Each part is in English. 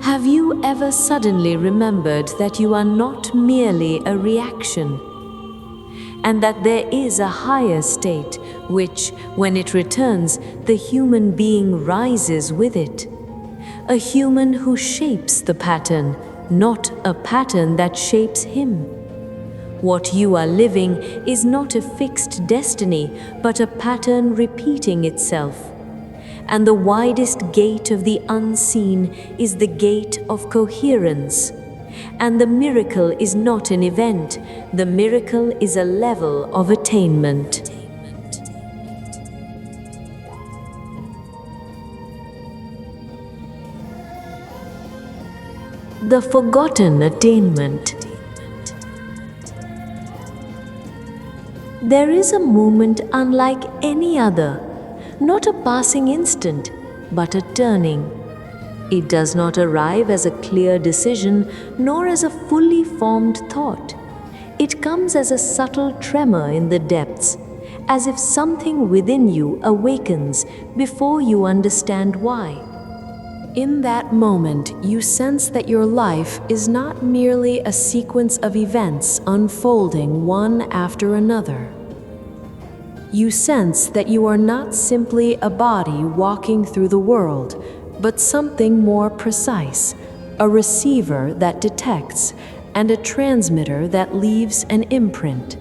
Have you ever suddenly remembered that you are not merely a reaction, and that there is a higher state which, when it returns, the human being rises with it? A human who shapes the pattern, not a pattern that shapes him. What you are living is not a fixed destiny, but a pattern repeating itself. And the widest gate of the unseen is the gate of coherence. And the miracle is not an event, the miracle is a level of attainment. The forgotten attainment. There is a moment unlike any other, not a passing instant, but a turning. It does not arrive as a clear decision, nor as a fully formed thought. It comes as a subtle tremor in the depths, as if something within you awakens before you understand why. In that moment, you sense that your life is not merely a sequence of events unfolding one after another. You sense that you are not simply a body walking through the world, but something more precise, a receiver that detects, and a transmitter that leaves an imprint.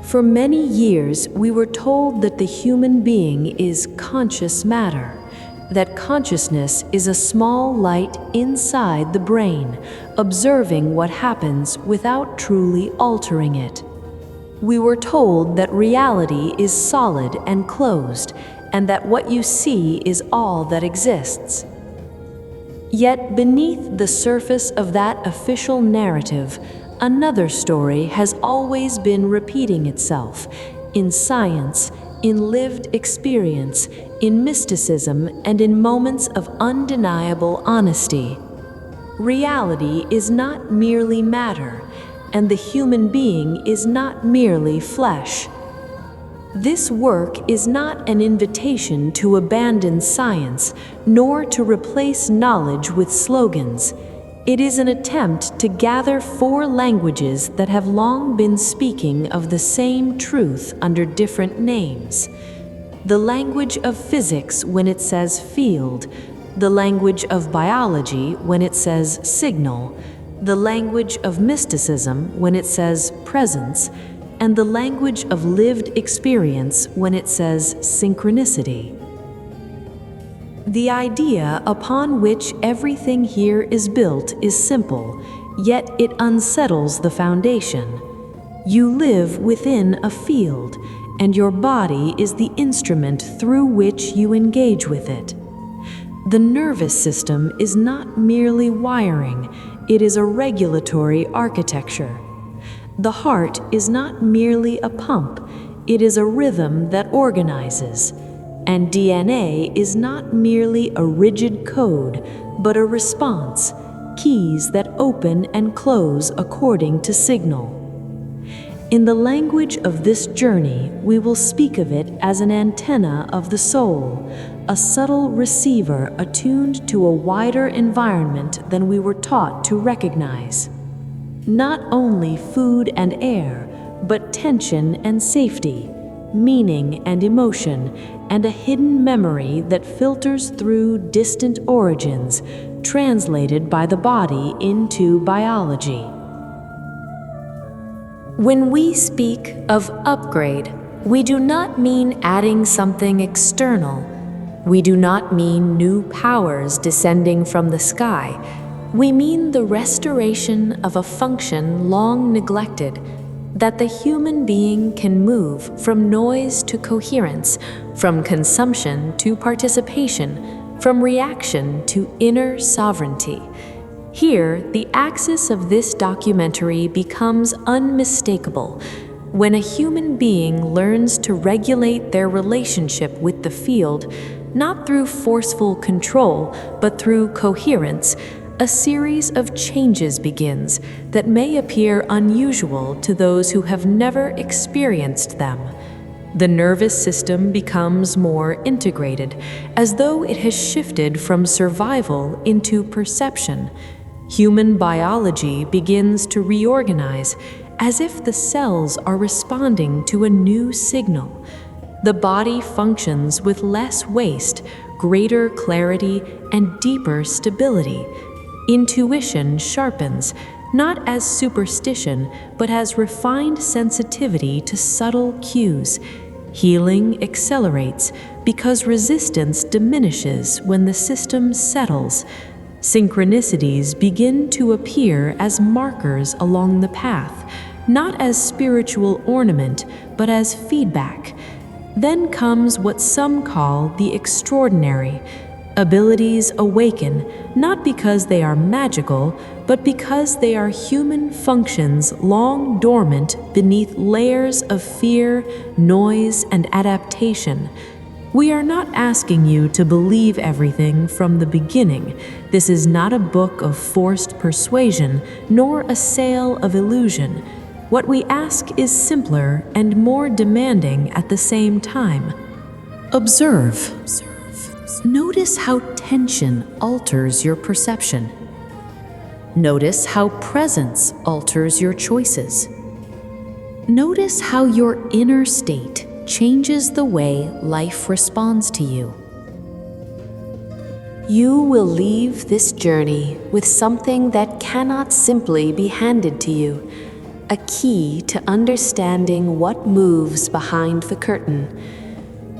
For many years, we were told that the human being is conscious matter, that consciousness is a small light inside the brain, observing what happens without truly altering it. We were told that reality is solid and closed, and that what you see is all that exists. Yet beneath the surface of that official narrative, another story has always been repeating itself in science, in lived experience, in mysticism, and in moments of undeniable honesty. Reality is not merely matter, and the human being is not merely flesh. This work is not an invitation to abandon science, nor to replace knowledge with slogans. It is an attempt to gather four languages that have long been speaking of the same truth under different names. The language of physics when it says field, the language of biology when it says signal, the language of mysticism when it says presence, and the language of lived experience when it says synchronicity. The idea upon which everything here is built is simple, yet it unsettles the foundation. You live within a field, and your body is the instrument through which you engage with it. The nervous system is not merely wiring, it is a regulatory architecture. The heart is not merely a pump, it is a rhythm that organizes. And DNA is not merely a rigid code, but a response, keys that open and close according to signal. In the language of this journey, we will speak of it as an antenna of the soul, a subtle receiver attuned to a wider environment than we were taught to recognize. Not only food and air, but tension and safety, meaning and emotion, and a hidden memory that filters through distant origins, translated by the body into biology. When we speak of upgrade, we do not mean adding something external. We do not mean new powers descending from the sky. We mean the restoration of a function long neglected, that the human being can move from noise to coherence, from consumption to participation, from reaction to inner sovereignty. Here, the axis of this documentary becomes unmistakable. When a human being learns to regulate their relationship with the field, not through forceful control, but through coherence, a series of changes begins that may appear unusual to those who have never experienced them. The nervous system becomes more integrated, as though it has shifted from survival into perception. Human biology begins to reorganize, as if the cells are responding to a new signal. The body functions with less waste, greater clarity, and deeper stability. Intuition sharpens, not as superstition, but as refined sensitivity to subtle cues. Healing accelerates because resistance diminishes when the system settles. Synchronicities begin to appear as markers along the path, not as spiritual ornament, but as feedback. Then comes what some call the extraordinary. Abilities awaken, not because they are magical, but because they are human functions long dormant beneath layers of fear, noise, and adaptation. We are not asking you to believe everything from the beginning. This is not a book of forced persuasion, nor a sale of illusion. What we ask is simpler and more demanding at the same time. Observe. Notice how tension alters your perception. Notice how presence alters your choices. Notice how your inner state changes the way life responds to you. You will leave this journey with something that cannot simply be handed to you, a key to understanding what moves behind the curtain.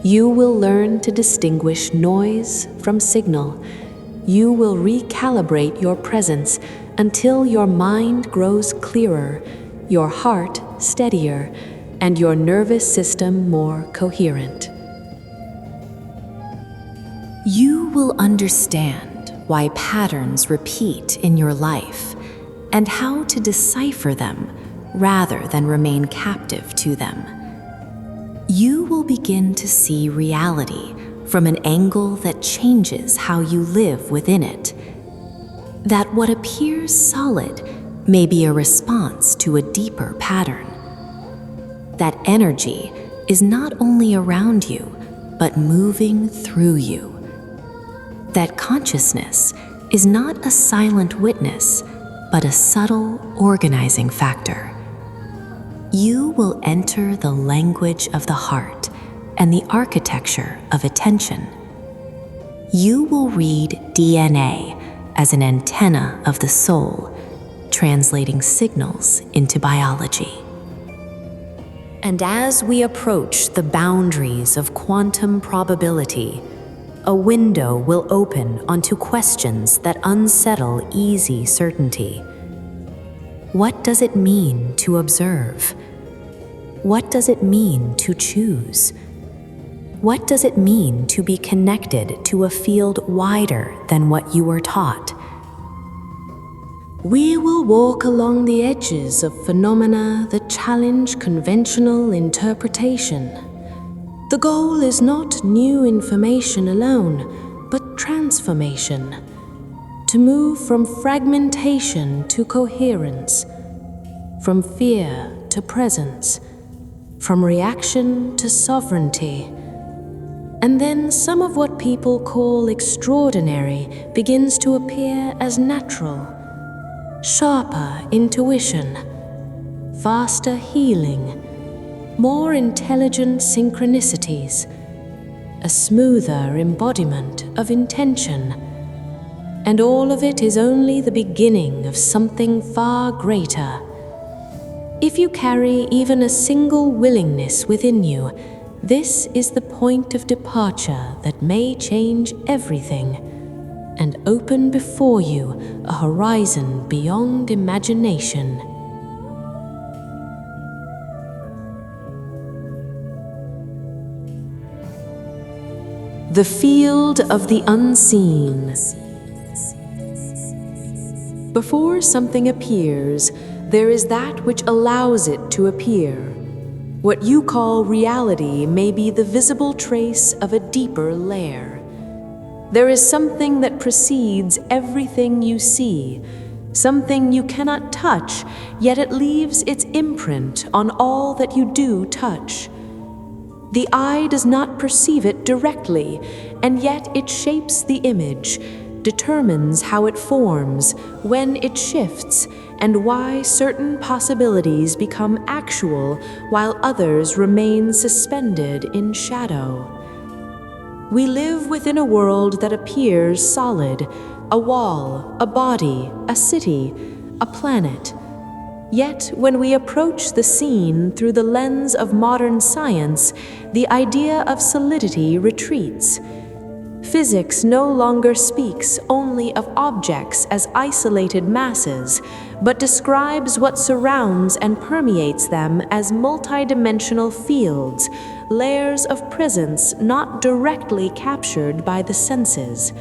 You will learn to distinguish noise from signal. You will recalibrate your presence until your mind grows clearer, your heart steadier, and your nervous system more coherent. You will understand why patterns repeat in your life and how to decipher them rather than remain captive to them. You will begin to see reality from an angle that changes how you live within it. That what appears solid may be a response to a deeper pattern. That energy is not only around you, but moving through you. That consciousness is not a silent witness, but a subtle organizing factor. You will enter the language of the heart and the architecture of attention. You will read DNA as an antenna of the soul, translating signals into biology. And as we approach the boundaries of quantum probability, a window will open onto questions that unsettle easy certainty. What does it mean to observe? What does it mean to choose? What does it mean to be connected to a field wider than what you were taught? We will walk along the edges of phenomena that challenge conventional interpretation. The goal is not new information alone, but transformation. To move from fragmentation to coherence, from fear to presence, from reaction to sovereignty. And then some of what people call extraordinary begins to appear as natural. Sharper intuition, faster healing, more intelligent synchronicities, a smoother embodiment of intention. And all of it is only the beginning of something far greater. If you carry even a single willingness within you, this is the point of departure that may change everything and open before you a horizon beyond imagination. The field of the unseen. Before something appears, there is that which allows it to appear. What you call reality may be the visible trace of a deeper layer. There is something that precedes everything you see, something you cannot touch, yet it leaves its imprint on all that you do touch. The eye does not perceive it directly, and yet it shapes the image, determines how it forms, when it shifts, and why certain possibilities become actual while others remain suspended in shadow. We live within a world that appears solid, a wall, a body, a city, a planet. Yet, when we approach the scene through the lens of modern science, the idea of solidity retreats. Physics no longer speaks only of objects as isolated masses, but describes what surrounds and permeates them as multidimensional fields, layers of presence not directly captured by the senses.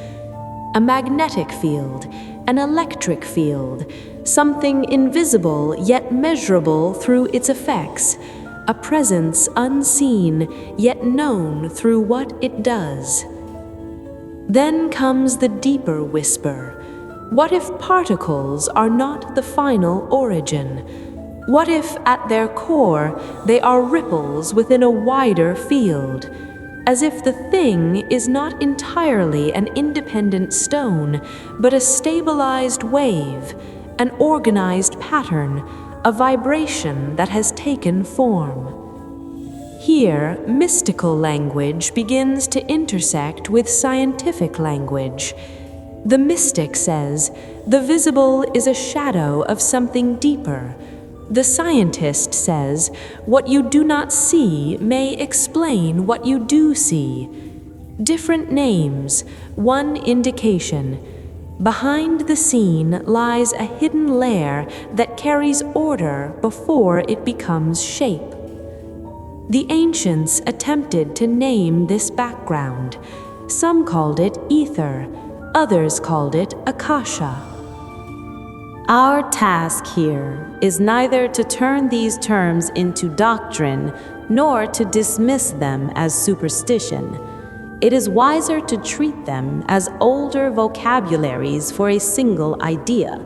A magnetic field, an electric field, something invisible yet measurable through its effects, a presence unseen yet known through what it does. Then comes the deeper whisper. What if particles are not the final origin? What if at their core they are ripples within a wider field? As if the thing is not entirely an independent stone, but a stabilized wave, an organized pattern, a vibration that has taken form. Here, mystical language begins to intersect with scientific language. The mystic says, the visible is a shadow of something deeper. The scientist says, what you do not see may explain what you do see. Different names, one indication. Behind the scene lies a hidden layer that carries order before it becomes shape. The ancients attempted to name this background. Some called it ether, others called it akasha. Our task here is neither to turn these terms into doctrine nor to dismiss them as superstition. It is wiser to treat them as older vocabularies for a single idea,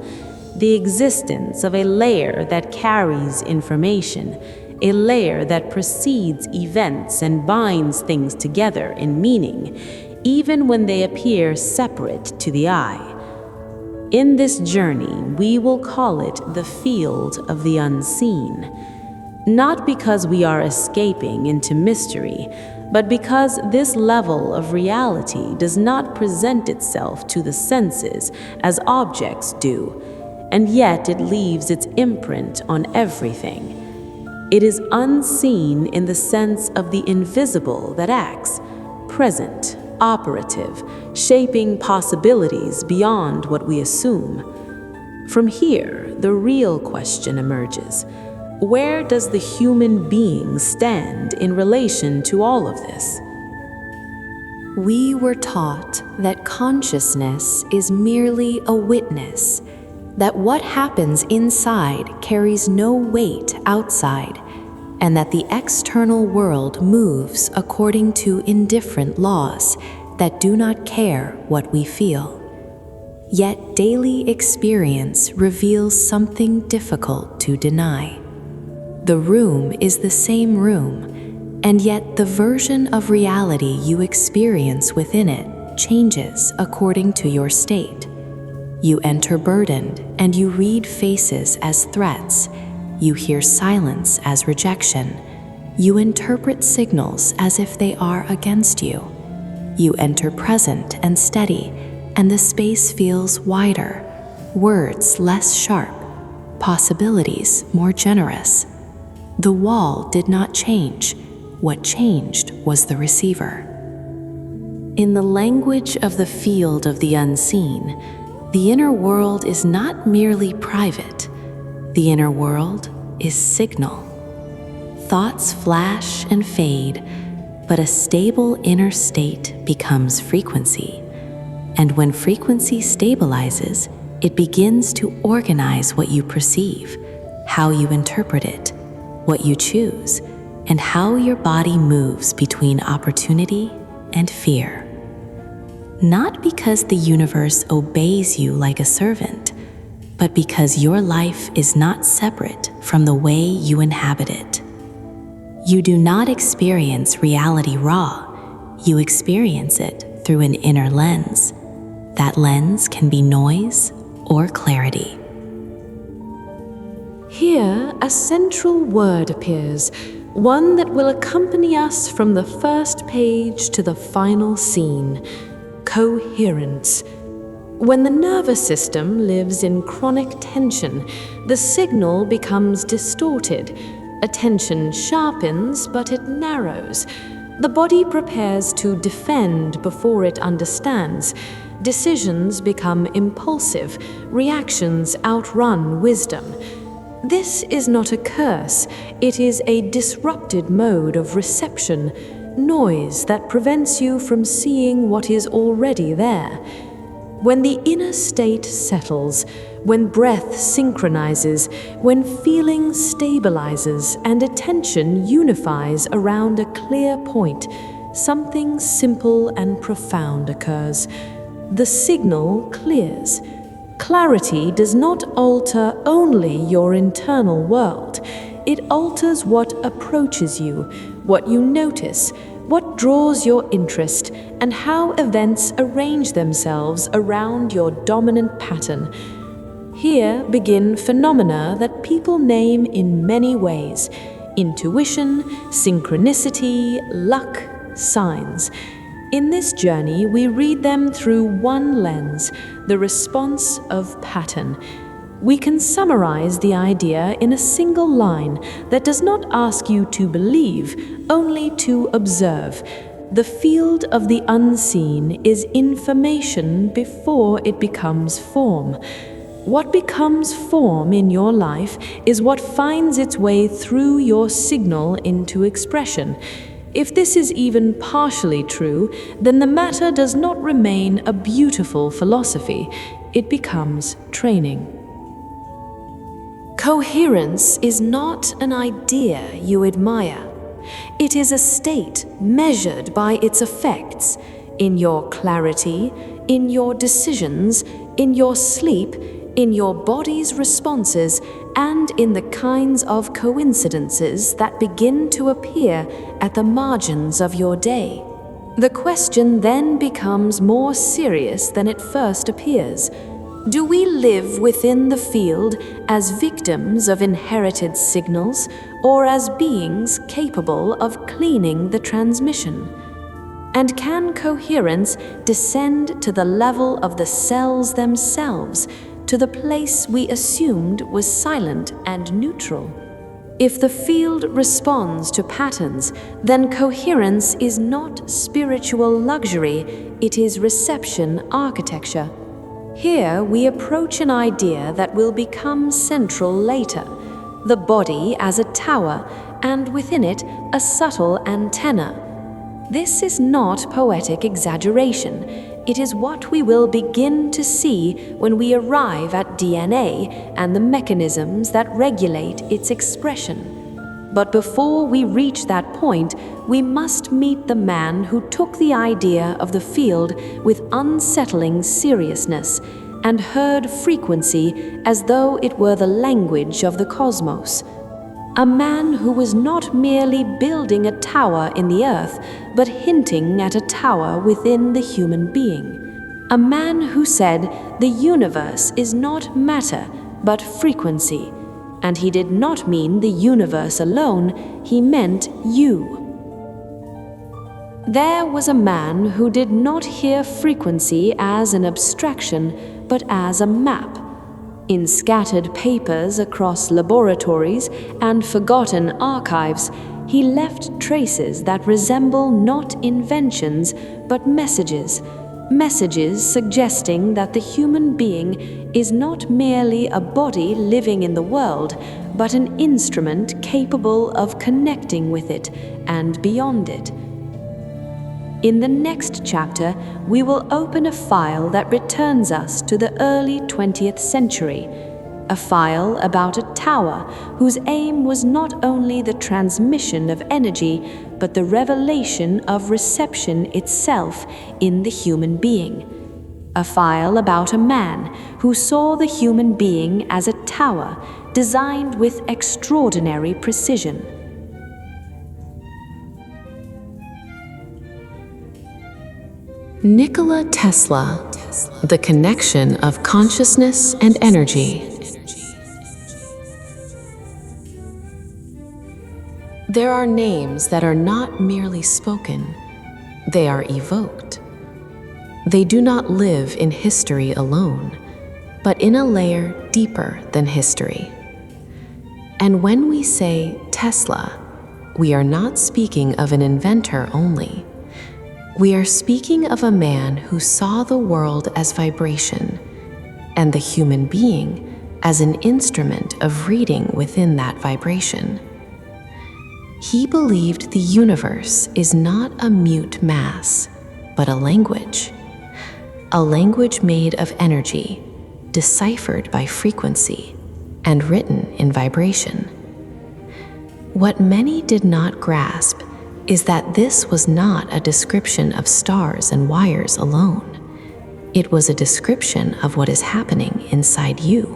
the existence of a layer that carries information, a layer that precedes events and binds things together in meaning, even when they appear separate to the eye. In this journey, we will call it the field of the unseen, not because we are escaping into mystery, but because this level of reality does not present itself to the senses as objects do, and yet it leaves its imprint on everything. It is unseen in the sense of the invisible that acts, present, operative, shaping possibilities beyond what we assume. From here, the real question emerges. Where does the human being stand in relation to all of this? We were taught that consciousness is merely a witness, that what happens inside carries no weight outside, and that the external world moves according to indifferent laws that do not care what we feel. Yet daily experience reveals something difficult to deny. The room is the same room, and yet the version of reality you experience within it changes according to your state. You enter burdened, and you read faces as threats. You hear silence as rejection. You interpret signals as if they are against you. You enter present and steady, and the space feels wider, words less sharp, possibilities more generous. The wall did not change. What changed was the receiver. In the language of the field of the unseen, the inner world is not merely private. The inner world is signal. Thoughts flash and fade, but a stable inner state becomes frequency. And when frequency stabilizes, it begins to organize what you perceive, how you interpret it, what you choose, and how your body moves between opportunity and fear. Not because the universe obeys you like a servant, but because your life is not separate from the way you inhabit it. You do not experience reality raw. You experience it through an inner lens. That lens can be noise or clarity. Here, a central word appears, one that will accompany us from the first page to the final scene: coherence. When the nervous system lives in chronic tension, the signal becomes distorted. Attention sharpens, but it narrows. The body prepares to defend before it understands. Decisions become impulsive. Reactions outrun wisdom. This is not a curse. It is a disrupted mode of reception, noise that prevents you from seeing what is already there. When the inner state settles, when breath synchronizes, when feeling stabilizes and attention unifies around a clear point, something simple and profound occurs. The signal clears. Clarity does not alter only your internal world. It alters what approaches you, what you notice, what draws your interest, and how events arrange themselves around your dominant pattern. Here begin phenomena that people name in many ways: intuition, synchronicity, luck, signs. In this journey, we read them through one lens, the response of pattern. We can summarize the idea in a single line that does not ask you to believe, only to observe. The field of the unseen is information before it becomes form. What becomes form in your life is what finds its way through your signal into expression. If this is even partially true, then the matter does not remain a beautiful philosophy. It becomes training. Coherence is not an idea you admire. It is a state measured by its effects in your clarity, in your decisions, in your sleep, in your body's responses, and in the kinds of coincidences that begin to appear at the margins of your day. The question then becomes more serious than it first appears. Do we live within the field as victims of inherited signals, or as beings capable of cleaning the transmission? And can coherence descend to the level of the cells themselves, to the place we assumed was silent and neutral? If the field responds to patterns, then coherence is not spiritual luxury, it is reception architecture. Here we approach an idea that will become central later: the body as a tower, and within it a subtle antenna. This is not poetic exaggeration. It is what we will begin to see when we arrive at DNA and the mechanisms that regulate its expression. But before we reach that point, we must meet the man who took the idea of the field with unsettling seriousness and heard frequency as though it were the language of the cosmos. A man who was not merely building a tower in the earth, but hinting at a tower within the human being. A man who said the universe is not matter, but frequency. And he did not mean the universe alone, he meant you. There was a man who did not hear frequency as an abstraction, but as a map. In scattered papers across laboratories and forgotten archives, he left traces that resemble not inventions, but messages. Messages suggesting that the human being is not merely a body living in the world, but an instrument capable of connecting with it and beyond it. In the next chapter, we will open a file that returns us to the early 20th century, a file about a tower whose aim was not only the transmission of energy, but the revelation of reception itself in the human being. A file about a man who saw the human being as a tower designed with extraordinary precision. Nikola Tesla, the connection of consciousness and energy. There are names that are not merely spoken, they are evoked. They do not live in history alone, but in a layer deeper than history. And when we say Tesla, we are not speaking of an inventor only. We are speaking of a man who saw the world as vibration, and the human being as an instrument of reading within that vibration. He believed the universe is not a mute mass, but a language made of energy, deciphered by frequency, and written in vibration. What many did not grasp is that this was not a description of stars and wires alone. It was a description of what is happening inside you.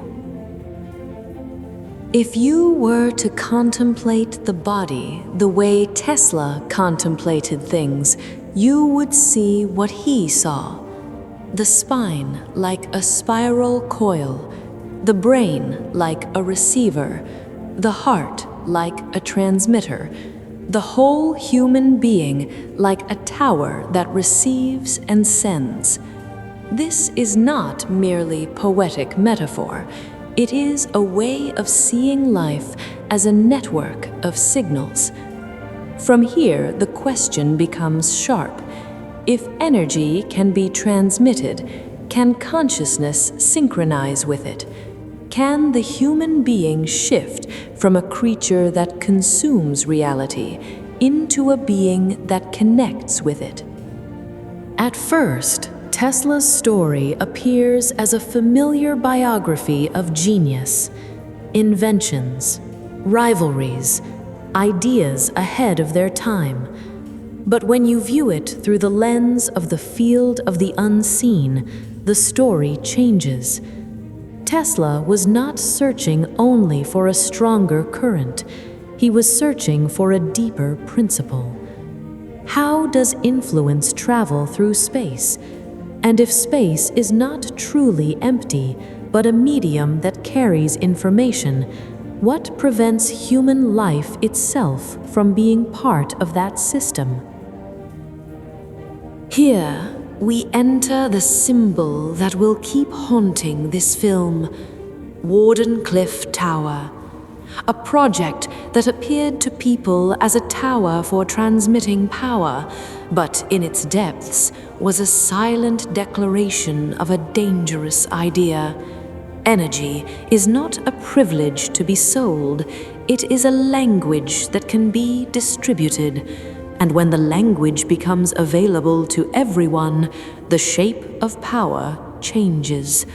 If you were to contemplate the body the way Tesla contemplated things, you would see what he saw. The spine like a spiral coil, the brain like a receiver, the heart like a transmitter, the whole human being like a tower that receives and sends. This is not merely poetic metaphor. It is a way of seeing life as a network of signals. From here, the question becomes sharp. If energy can be transmitted, can consciousness synchronize with it? Can the human being shift from a creature that consumes reality into a being that connects with it? At first, Tesla's story appears as a familiar biography of genius, inventions, rivalries, ideas ahead of their time. But when you view it through the lens of the field of the unseen, the story changes. Tesla was not searching only for a stronger current. He was searching for a deeper principle. How does influence travel through space? And if space is not truly empty, but a medium that carries information, what prevents human life itself from being part of that system? Here, we enter the symbol that will keep haunting this film, Wardenclyffe Tower, a project that appeared to people as a tower for transmitting power, but in its depths was a silent declaration of a dangerous idea. Energy is not a privilege to be sold, it is a language that can be distributed. And when the language becomes available to everyone, the shape of power changes.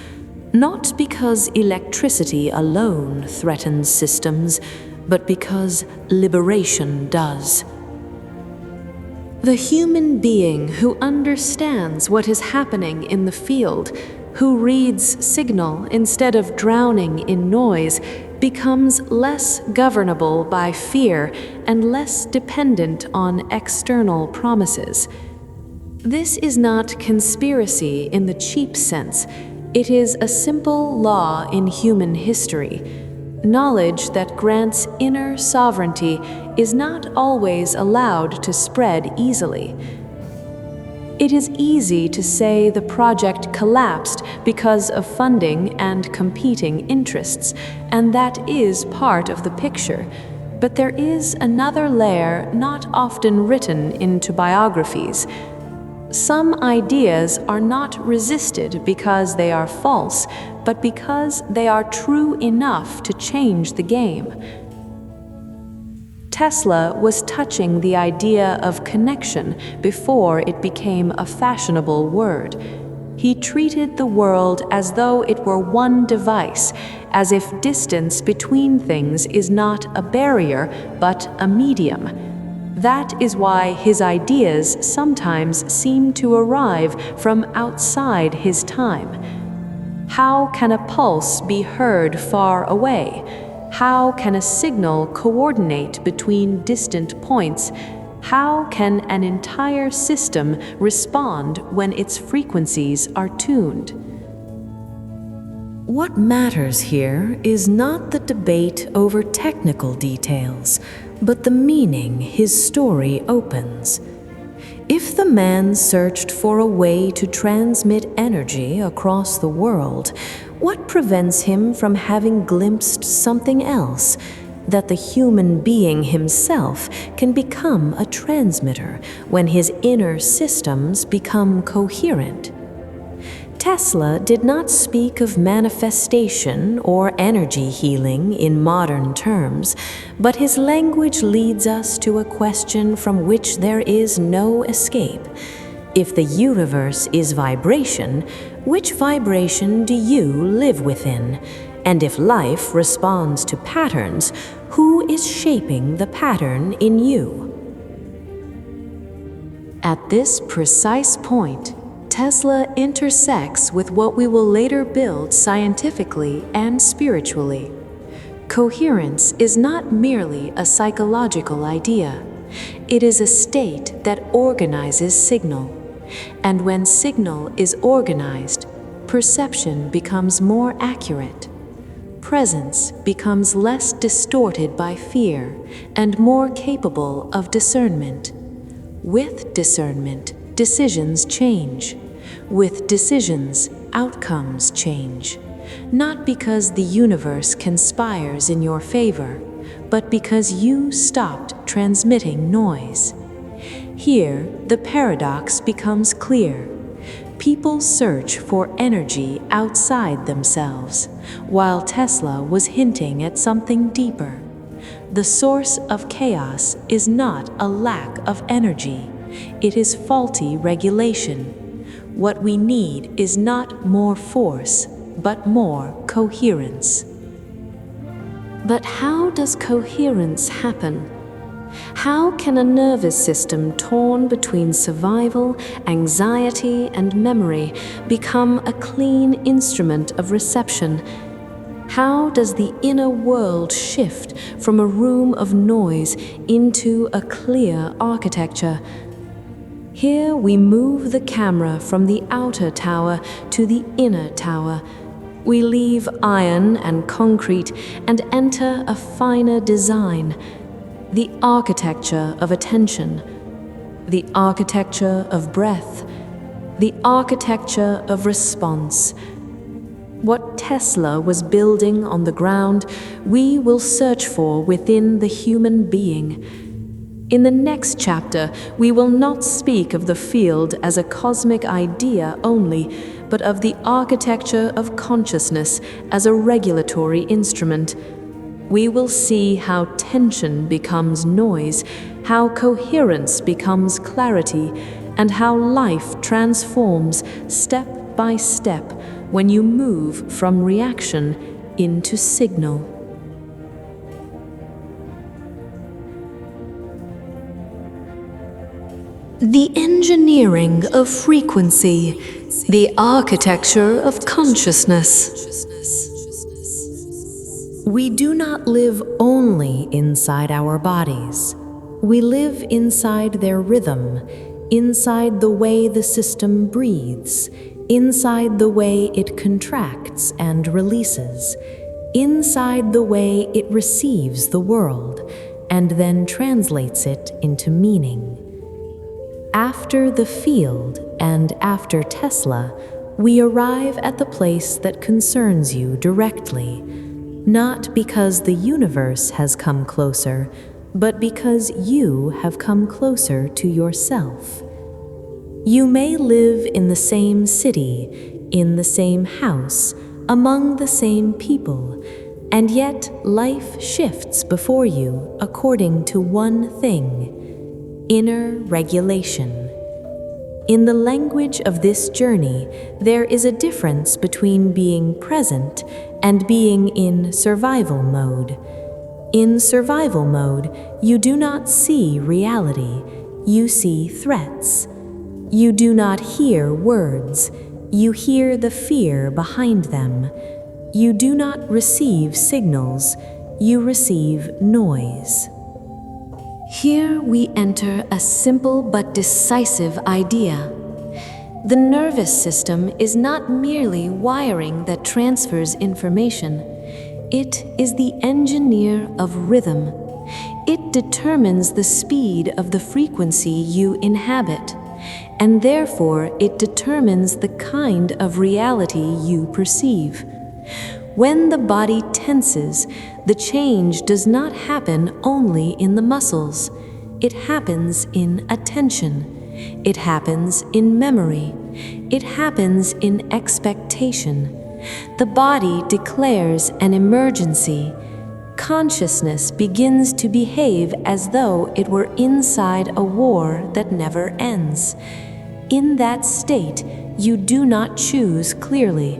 Not because electricity alone threatens systems, but because liberation does. The human being who understands what is happening in the field, who reads signal instead of drowning in noise, becomes less governable by fear and less dependent on external promises. This is not conspiracy in the cheap sense. It is a simple law in human history. Knowledge that grants inner sovereignty is not always allowed to spread easily. It is easy to say the project collapsed because of funding and competing interests, and that is part of the picture. But there is another layer not often written into biographies. Some ideas are not resisted because they are false, but because they are true enough to change the game. Tesla was touching the idea of connection before it became a fashionable word. He treated the world as though it were one device, as if distance between things is not a barrier, but a medium. That is why his ideas sometimes seem to arrive from outside his time. How can a pulse be heard far away? How can a signal coordinate between distant points? How can an entire system respond when its frequencies are tuned? What matters here is not the debate over technical details, but the meaning his story opens. If the man searched for a way to transmit energy across the world, what prevents him from having glimpsed something else? That the human being himself can become a transmitter when his inner systems become coherent. Tesla did not speak of manifestation or energy healing in modern terms, but his language leads us to a question from which there is no escape. If the universe is vibration, which vibration do you live within? And if life responds to patterns, who is shaping the pattern in you? At this precise point, Tesla intersects with what we will later build scientifically and spiritually. Coherence is not merely a psychological idea. It is a state that organizes signal. And when signal is organized, perception becomes more accurate. Presence becomes less distorted by fear and more capable of discernment. With discernment, decisions change. With decisions, outcomes change. Not because the universe conspires in your favor, but because you stopped transmitting noise. Here, the paradox becomes clear. People search for energy outside themselves, while Tesla was hinting at something deeper. The source of chaos is not a lack of energy. It is faulty regulation. What we need is not more force, but more coherence. But how does coherence happen? How can a nervous system torn between survival, anxiety, and memory become a clean instrument of reception? How does the inner world shift from a room of noise into a clear architecture? Here we move the camera from the outer tower to the inner tower. We leave iron and concrete and enter a finer design, the architecture of attention, the architecture of breath, the architecture of response. What Tesla was building on the ground, we will search for within the human being. In the next chapter, we will not speak of the field as a cosmic idea only, but of the architecture of consciousness as a regulatory instrument. We will see how tension becomes noise, how coherence becomes clarity, and how life transforms step by step when you move from reaction into signal. The engineering of frequency, the architecture of consciousness. We do not live only inside our bodies. We live inside their rhythm, inside the way the system breathes, inside the way it contracts and releases, inside the way it receives the world, and then translates it into meaning. After the field and after Tesla, we arrive at the place that concerns you directly, not because the universe has come closer, but because you have come closer to yourself. You may live in the same city, in the same house, among the same people, and yet life shifts before you according to one thing: inner regulation. In the language of this journey, there is a difference between being present and being in survival mode. In survival mode, you do not see reality, you see threats. You do not hear words, you hear the fear behind them. You do not receive signals, you receive noise. Here we enter a simple but decisive idea. The nervous system is not merely wiring that transfers information. It is the engineer of rhythm. It determines the speed of the frequency you inhabit, and therefore it determines the kind of reality you perceive. When the body tenses, the change does not happen only in the muscles. It happens in attention. It happens in memory. It happens in expectation. The body declares an emergency. Consciousness begins to behave as though it were inside a war that never ends. In that state, you do not choose clearly.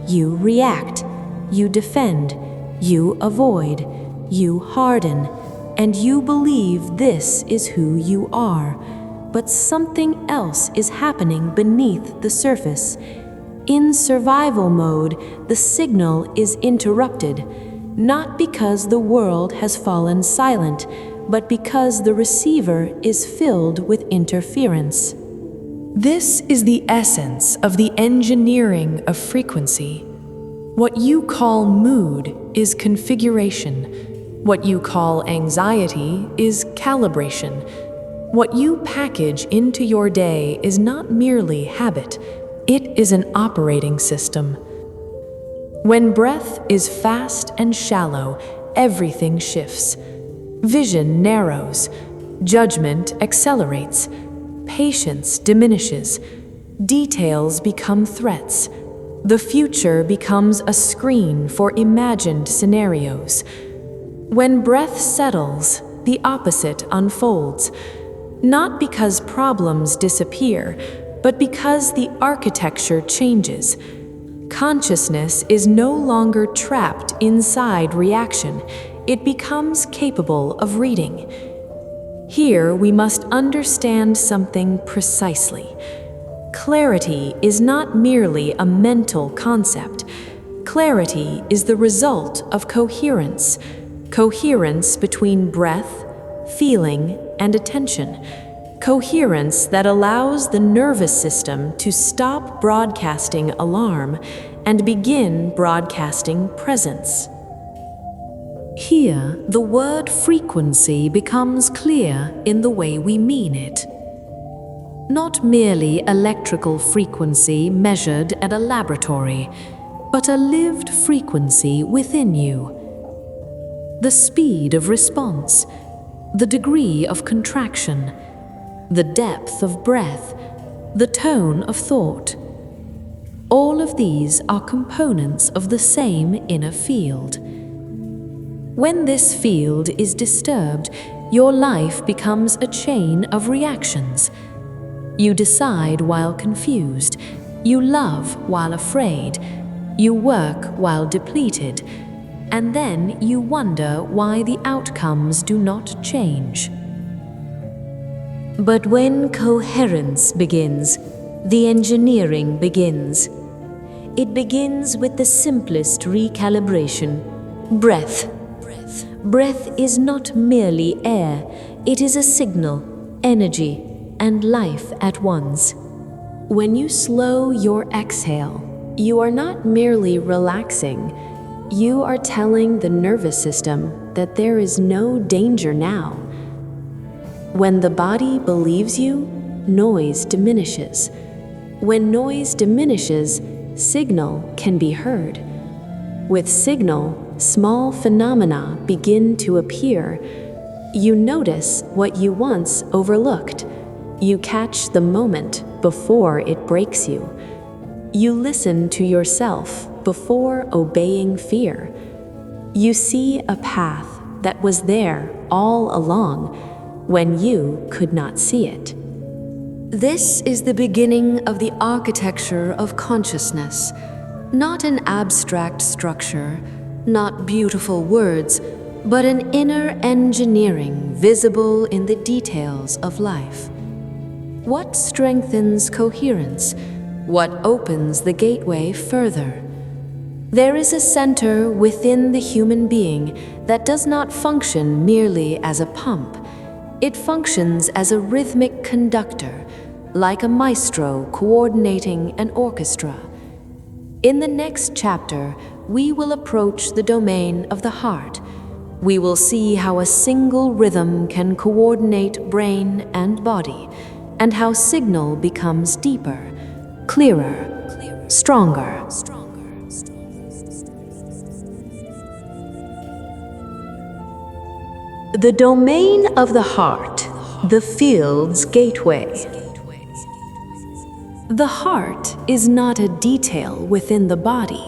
You react. You defend, you avoid, you harden, and you believe this is who you are. But something else is happening beneath the surface. In survival mode, the signal is interrupted, not because the world has fallen silent, but because the receiver is filled with interference. This is the essence of the engineering of frequency. What you call mood is configuration. What you call anxiety is calibration. What you package into your day is not merely habit, it is an operating system. When breath is fast and shallow, everything shifts. Vision narrows, judgment accelerates, patience diminishes, details become threats. The future becomes a screen for imagined scenarios. When breath settles, the opposite unfolds, not because problems disappear, but because the architecture changes. Consciousness is no longer trapped inside reaction. It becomes capable of reading. Here we must understand something precisely. Clarity is not merely a mental concept. Clarity is the result of coherence. Coherence between breath, feeling, and attention. Coherence that allows the nervous system to stop broadcasting alarm and begin broadcasting presence. Here, the word frequency becomes clear in the way we mean it. Not merely electrical frequency measured at a laboratory, but a lived frequency within you. The speed of response, the degree of contraction, the depth of breath, the tone of thought. All of these are components of the same inner field. When this field is disturbed, your life becomes a chain of reactions. You decide while confused. You love while afraid. You work while depleted. And then you wonder why the outcomes do not change. But when coherence begins, the engineering begins. It begins with the simplest recalibration: breath. Breath is not merely air, it is a signal, energy, and life at once. When you slow your exhale, you are not merely relaxing, you are telling the nervous system that there is no danger now. When the body believes you, noise diminishes. When noise diminishes, signal can be heard. With signal, small phenomena begin to appear. You notice what you once overlooked. You catch the moment before it breaks you. You listen to yourself before obeying fear. You see a path that was there all along when you could not see it. This is the beginning of the architecture of consciousness, not an abstract structure, not beautiful words, but an inner engineering visible in the details of life. What strengthens coherence? What opens the gateway further? There is a center within the human being that does not function merely as a pump. It functions as a rhythmic conductor, like a maestro coordinating an orchestra. In the next chapter, we will approach the domain of the heart. We will see how a single rhythm can coordinate brain and body, and how signal becomes deeper, clearer, stronger. The domain of the heart, the field's gateway. The heart is not a detail within the body.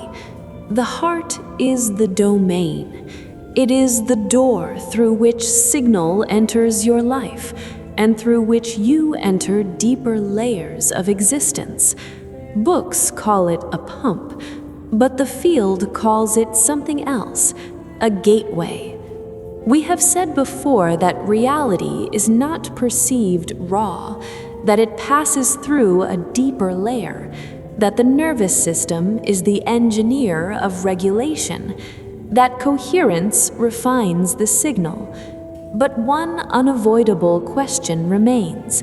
The heart is the domain. It is the door through which signal enters your life, and through which you enter deeper layers of existence. Books call it a pump, but the field calls it something else, a gateway. We have said before that reality is not perceived raw, that it passes through a deeper layer, that the nervous system is the engineer of regulation, that coherence refines the signal. But one unavoidable question remains.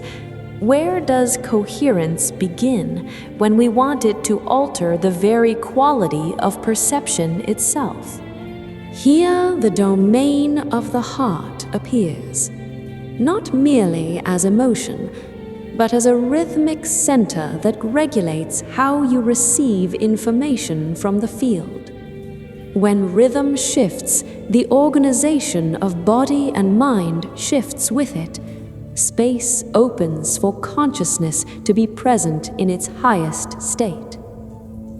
Where does coherence begin when we want it to alter the very quality of perception itself? Here the domain of the heart appears, not merely as emotion, but as a rhythmic center that regulates how you receive information from the field. When rhythm shifts, the organization of body and mind shifts with it. Space opens for consciousness to be present in its highest state.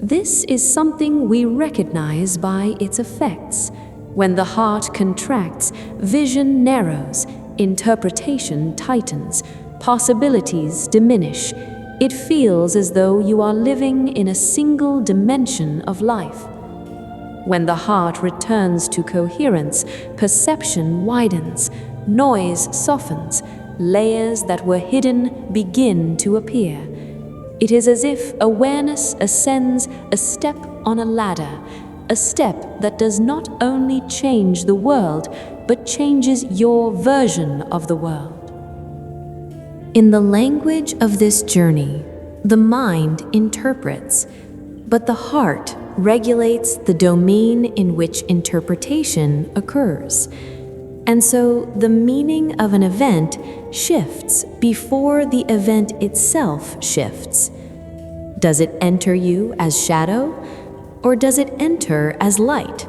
This is something we recognize by its effects. When the heart contracts, vision narrows, interpretation tightens, possibilities diminish. It feels as though you are living in a single dimension of life. When the heart returns to coherence, perception widens, noise softens, layers that were hidden begin to appear. It is as if awareness ascends a step on a ladder, a step that does not only change the world, but changes your version of the world. In the language of this journey, the mind interprets, but the heart regulates the domain in which interpretation occurs. And so the meaning of an event shifts before the event itself shifts. Does it enter you as shadow, or does it enter as light?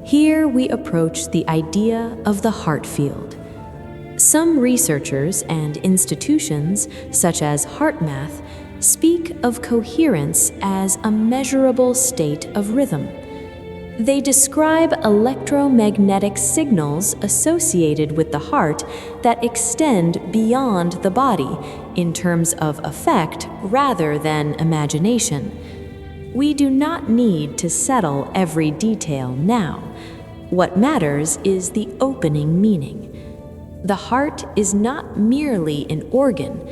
Here we approach the idea of the heart field. Some researchers and institutions, such as HeartMath, speak of coherence as a measurable state of rhythm. They describe electromagnetic signals associated with the heart that extend beyond the body in terms of effect rather than imagination. We do not need to settle every detail now. What matters is the opening meaning. The heart is not merely an organ.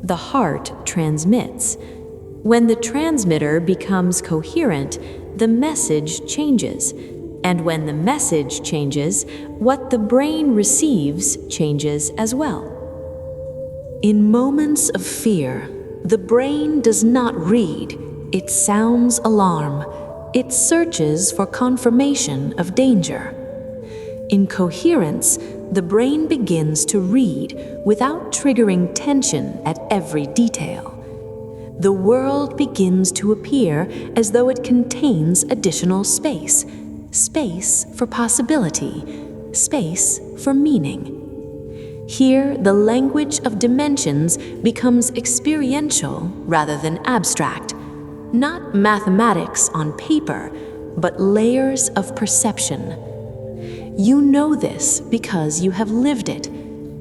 The heart transmits. When the transmitter becomes coherent, the message changes. And when the message changes, what the brain receives changes as well. In moments of fear, the brain does not read. It sounds alarm. It searches for confirmation of danger. In coherence, the brain begins to read without triggering tension at every detail. The world begins to appear as though it contains additional space. Space for possibility. Space for meaning. Here, the language of dimensions becomes experiential rather than abstract. Not mathematics on paper, but layers of perception. You know this because you have lived it.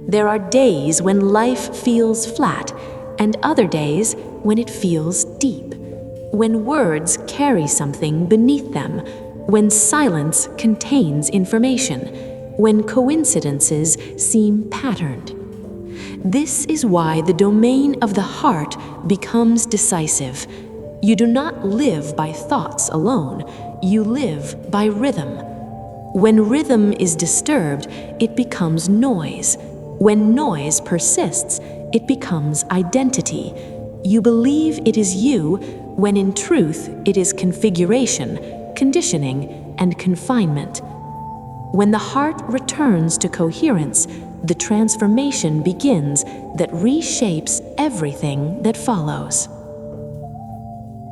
There are days when life feels flat, and other days when it feels deep. When words carry something beneath them, when silence contains information, when coincidences seem patterned. This is why the domain of the heart becomes decisive. You do not live by thoughts alone, you live by rhythm. When rhythm is disturbed, it becomes noise. When noise persists, it becomes identity. You believe it is you, when in truth it is configuration, conditioning, and confinement. When the heart returns to coherence, the transformation begins that reshapes everything that follows.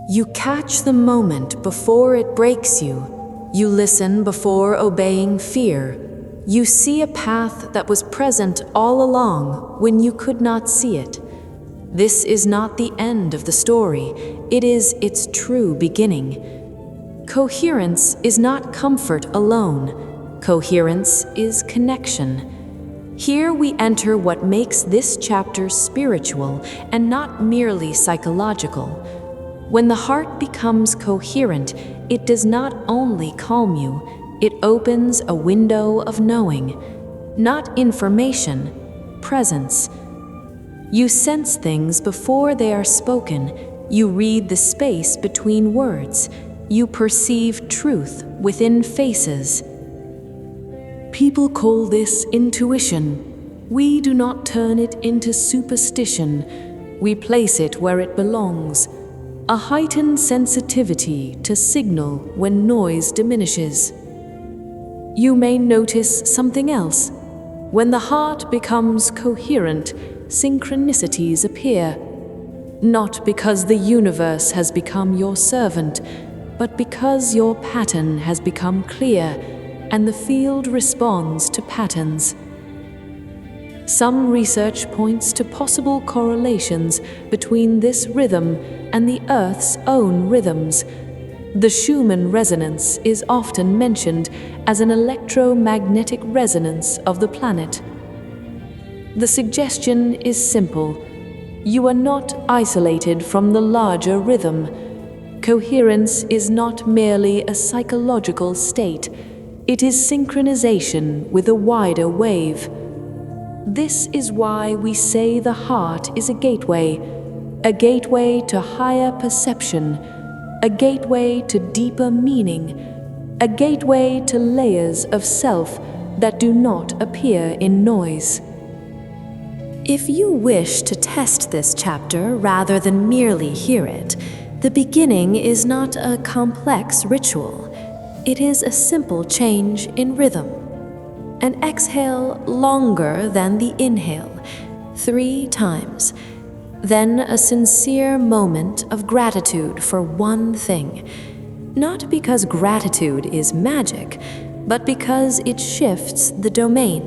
You catch the moment before it breaks you. You listen before obeying fear. You see a path that was present all along when you could not see it. This is not the end of the story, it is its true beginning. Coherence is not comfort alone. Coherence is connection. Here we enter what makes this chapter spiritual and not merely psychological. When the heart becomes coherent, it does not only calm you, it opens a window of knowing, not information, presence. You sense things before they are spoken. You read the space between words. You perceive truth within faces. People call this intuition. We do not turn it into superstition. We place it where it belongs. A heightened sensitivity to signal when noise diminishes. You may notice something else. When the heart becomes coherent, synchronicities appear. Not because the universe has become your servant, but because your pattern has become clear, and the field responds to patterns. Some research points to possible correlations between this rhythm and the Earth's own rhythms. The Schumann resonance is often mentioned as an electromagnetic resonance of the planet. The suggestion is simple. You are not isolated from the larger rhythm. Coherence is not merely a psychological state. It is synchronization with a wider wave. This is why we say the heart is a gateway to higher perception, a gateway to deeper meaning, a gateway to layers of self that do not appear in noise. If you wish to test this chapter rather than merely hear it, the beginning is not a complex ritual. It is a simple change in rhythm. An exhale longer than the inhale, 3 times. Then a sincere moment of gratitude for one thing. Not because gratitude is magic, but because it shifts the domain.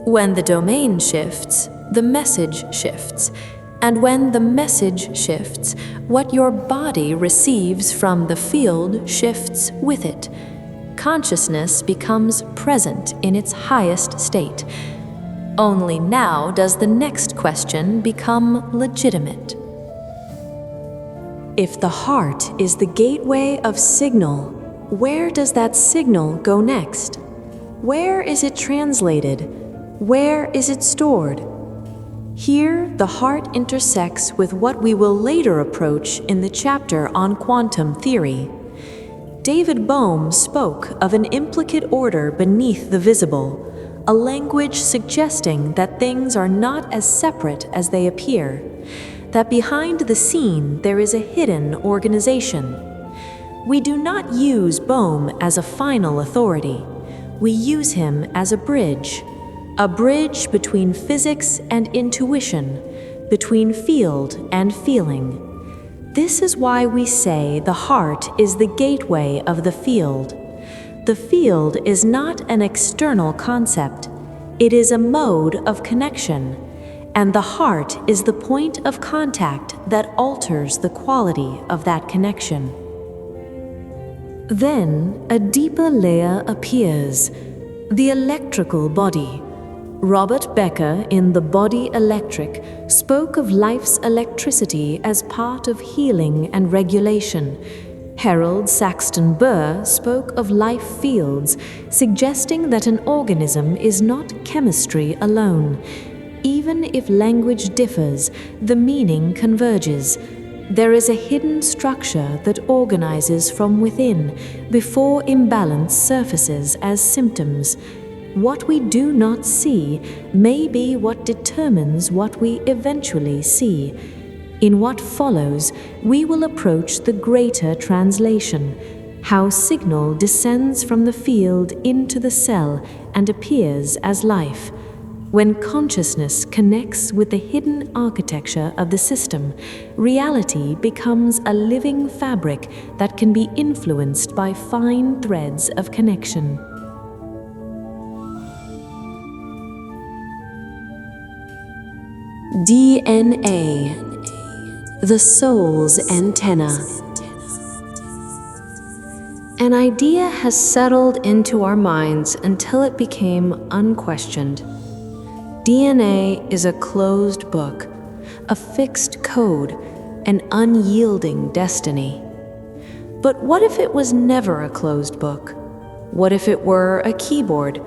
When the domain shifts, the message shifts. And when the message shifts, what your body receives from the field shifts with it. Consciousness becomes present in its highest state. Only now does the next question become legitimate. If the heart is the gateway of signal, where does that signal go next? Where is it translated? Where is it stored? Here, the heart intersects with what we will later approach in the chapter on quantum theory. David Bohm spoke of an implicate order beneath the visible, a language suggesting that things are not as separate as they appear, that behind the scene there is a hidden organization. We do not use Bohm as a final authority. We use him as a bridge between physics and intuition, between field and feeling. This is why we say the heart is the gateway of the field. The field is not an external concept. It is a mode of connection, and the heart is the point of contact that alters the quality of that connection. Then a deeper layer appears, the electrical body. Robert Becker, in The Body Electric, spoke of life's electricity as part of healing and regulation. Harold Saxton Burr spoke of life fields, suggesting that an organism is not chemistry alone. Even if language differs, the meaning converges. There is a hidden structure that organizes from within, before imbalance surfaces as symptoms. What we do not see may be what determines what we eventually see. In what follows, we will approach the greater translation, how signal descends from the field into the cell and appears as life. When consciousness connects with the hidden architecture of the system, reality becomes a living fabric that can be influenced by fine threads of connection. DNA, the soul's antenna. An idea has settled into our minds until it became unquestioned. DNA is a closed book, a fixed code, an unyielding destiny. But what if it was never a closed book? What if it were a keyboard,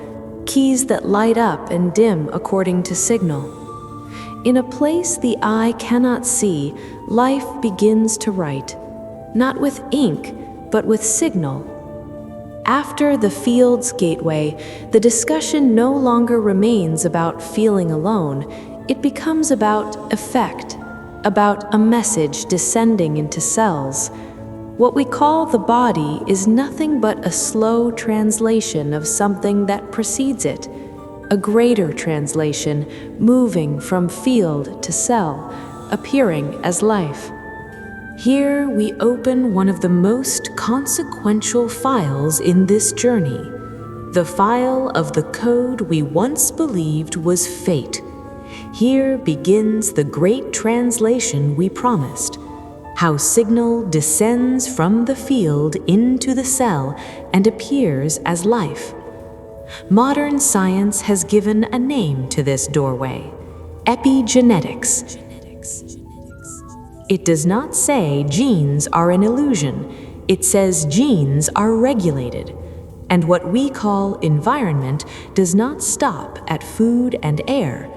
keys that light up and dim according to signal? In a place the eye cannot see, life begins to write, not with ink, but with signal. After the field's gateway, the discussion no longer remains about feeling alone. It becomes about effect, about a message descending into cells. What we call the body is nothing but a slow translation of something that precedes it, a greater translation moving from field to cell, appearing as life. Here we open one of the most consequential files in this journey, the file of the code we once believed was fate. Here begins the great translation we promised, how signal descends from the field into the cell and appears as life. Modern science has given a name to this doorway: epigenetics. It does not say genes are an illusion. It says genes are regulated. And what we call environment does not stop at food and air.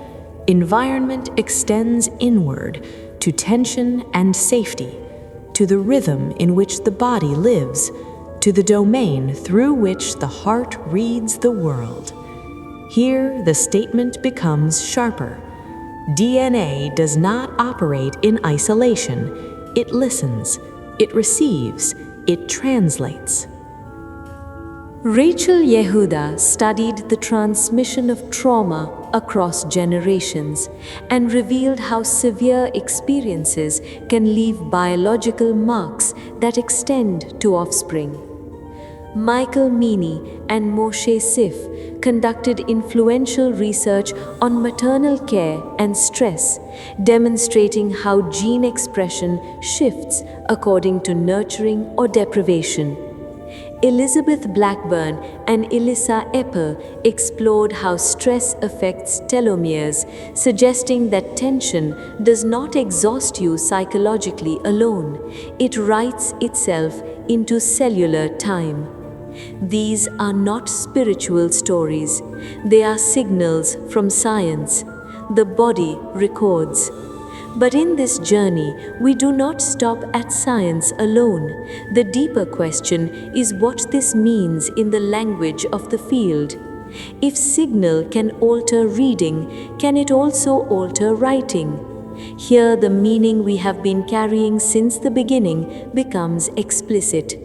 Environment extends inward to tension and safety, to the rhythm in which the body lives, to the domain through which the heart reads the world. Here the statement becomes sharper. DNA does not operate in isolation. It listens, it receives, it translates. Rachel Yehuda studied the transmission of trauma across generations and revealed how severe experiences can leave biological marks that extend to offspring. Michael Meany and Moshe Sif conducted influential research on maternal care and stress, demonstrating how gene expression shifts according to nurturing or deprivation. Elizabeth Blackburn and Elissa Epper explored how stress affects telomeres, suggesting that tension does not exhaust you psychologically alone. It writes itself into cellular time. These are not spiritual stories. They are signals from science. The body records. But in this journey, we do not stop at science alone. The deeper question is what this means in the language of the field. If signal can alter reading, can it also alter writing? Here the meaning we have been carrying since the beginning becomes explicit.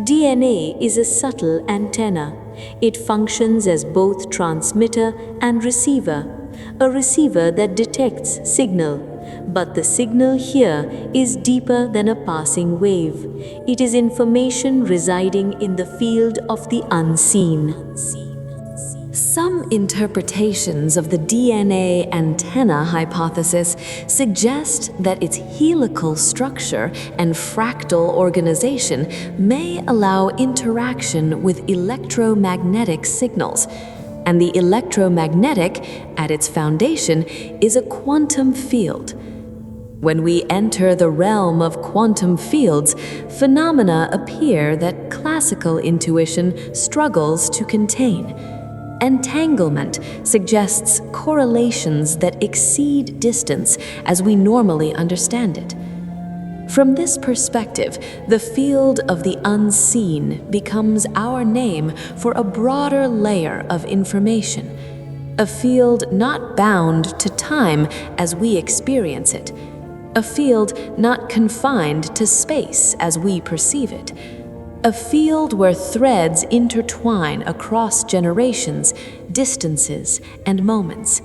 DNA is a subtle antenna. It functions as both transmitter and receiver, a receiver that detects signal. But the signal here is deeper than a passing wave. It is information residing in the field of the unseen. Some interpretations of the DNA antenna hypothesis suggest that its helical structure and fractal organization may allow interaction with electromagnetic signals. And the electromagnetic, at its foundation, is a quantum field. When we enter the realm of quantum fields, phenomena appear that classical intuition struggles to contain. Entanglement suggests correlations that exceed distance as we normally understand it. From this perspective, the field of the unseen becomes our name for a broader layer of information, a field not bound to time as we experience it, a field not confined to space as we perceive it, a field where threads intertwine across generations, distances, and moments.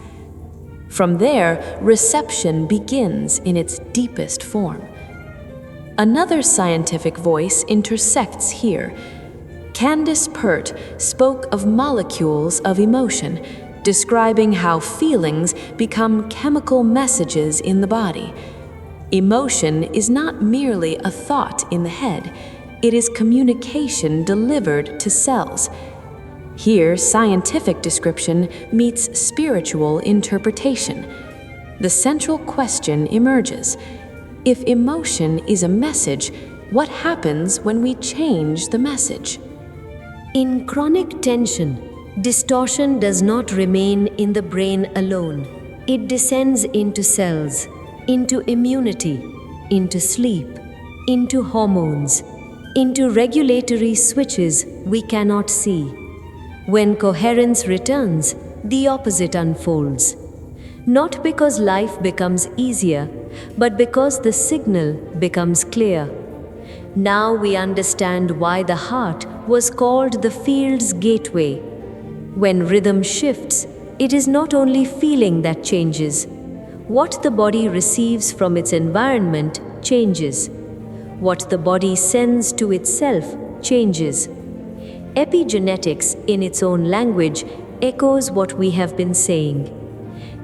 From there, reception begins in its deepest form. Another scientific voice intersects here. Candace Pert spoke of molecules of emotion, describing how feelings become chemical messages in the body. Emotion is not merely a thought in the head, it is communication delivered to cells. Here, scientific description meets spiritual interpretation. The central question emerges. If emotion is a message, what happens when we change the message? In chronic tension, distortion does not remain in the brain alone. It descends into cells, into immunity, into sleep, into hormones, into regulatory switches we cannot see. When coherence returns, the opposite unfolds. Not because life becomes easier, but because the signal becomes clear. Now we understand why the heart was called the field's gateway. When rhythm shifts, it is not only feeling that changes. What the body receives from its environment changes. What the body sends to itself changes. Epigenetics, in its own language, echoes what we have been saying.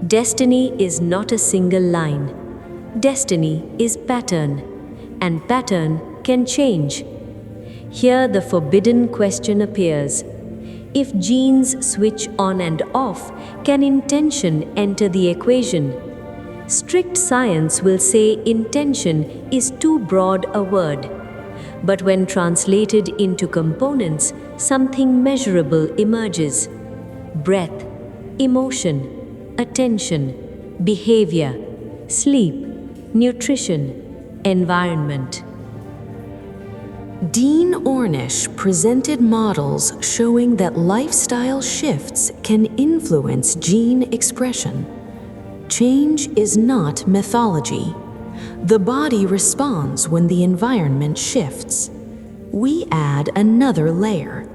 Destiny is not a single line. Destiny is pattern, and pattern can change. Here the forbidden question appears. If genes switch on and off, can intention enter the equation? Strict science will say intention is too broad a word. But when translated into components, something measurable emerges. Breath, emotion, attention, behavior, sleep, nutrition, environment. Dean Ornish presented models showing that lifestyle shifts can influence gene expression. Change is not mythology. The body responds when the environment shifts. We add another layer.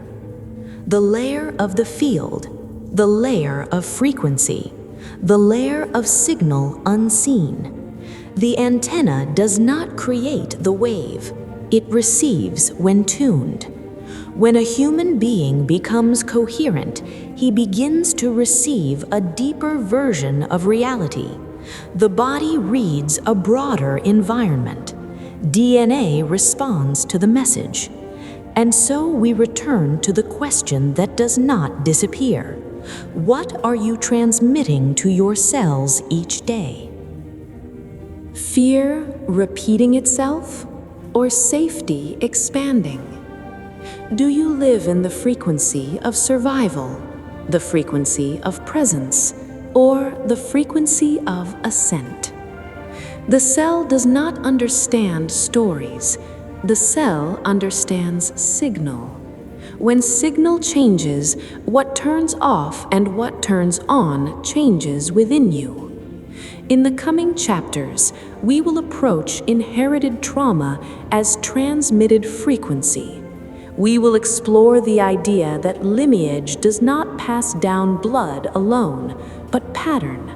The layer of the field, the layer of frequency, the layer of signal unseen. The antenna does not create the wave. It receives when tuned. When a human being becomes coherent, he begins to receive a deeper version of reality. The body reads a broader environment. DNA responds to the message. And so we return to the question that does not disappear. What are you transmitting to your cells each day? Fear repeating itself, or safety expanding? Do you live in the frequency of survival, the frequency of presence, or the frequency of ascent? The cell does not understand stories. The cell understands signal. When signal changes, what turns off and what turns on changes within you. In the coming chapters, we will approach inherited trauma as transmitted frequency. We will explore the idea that lineage does not pass down blood alone, but pattern.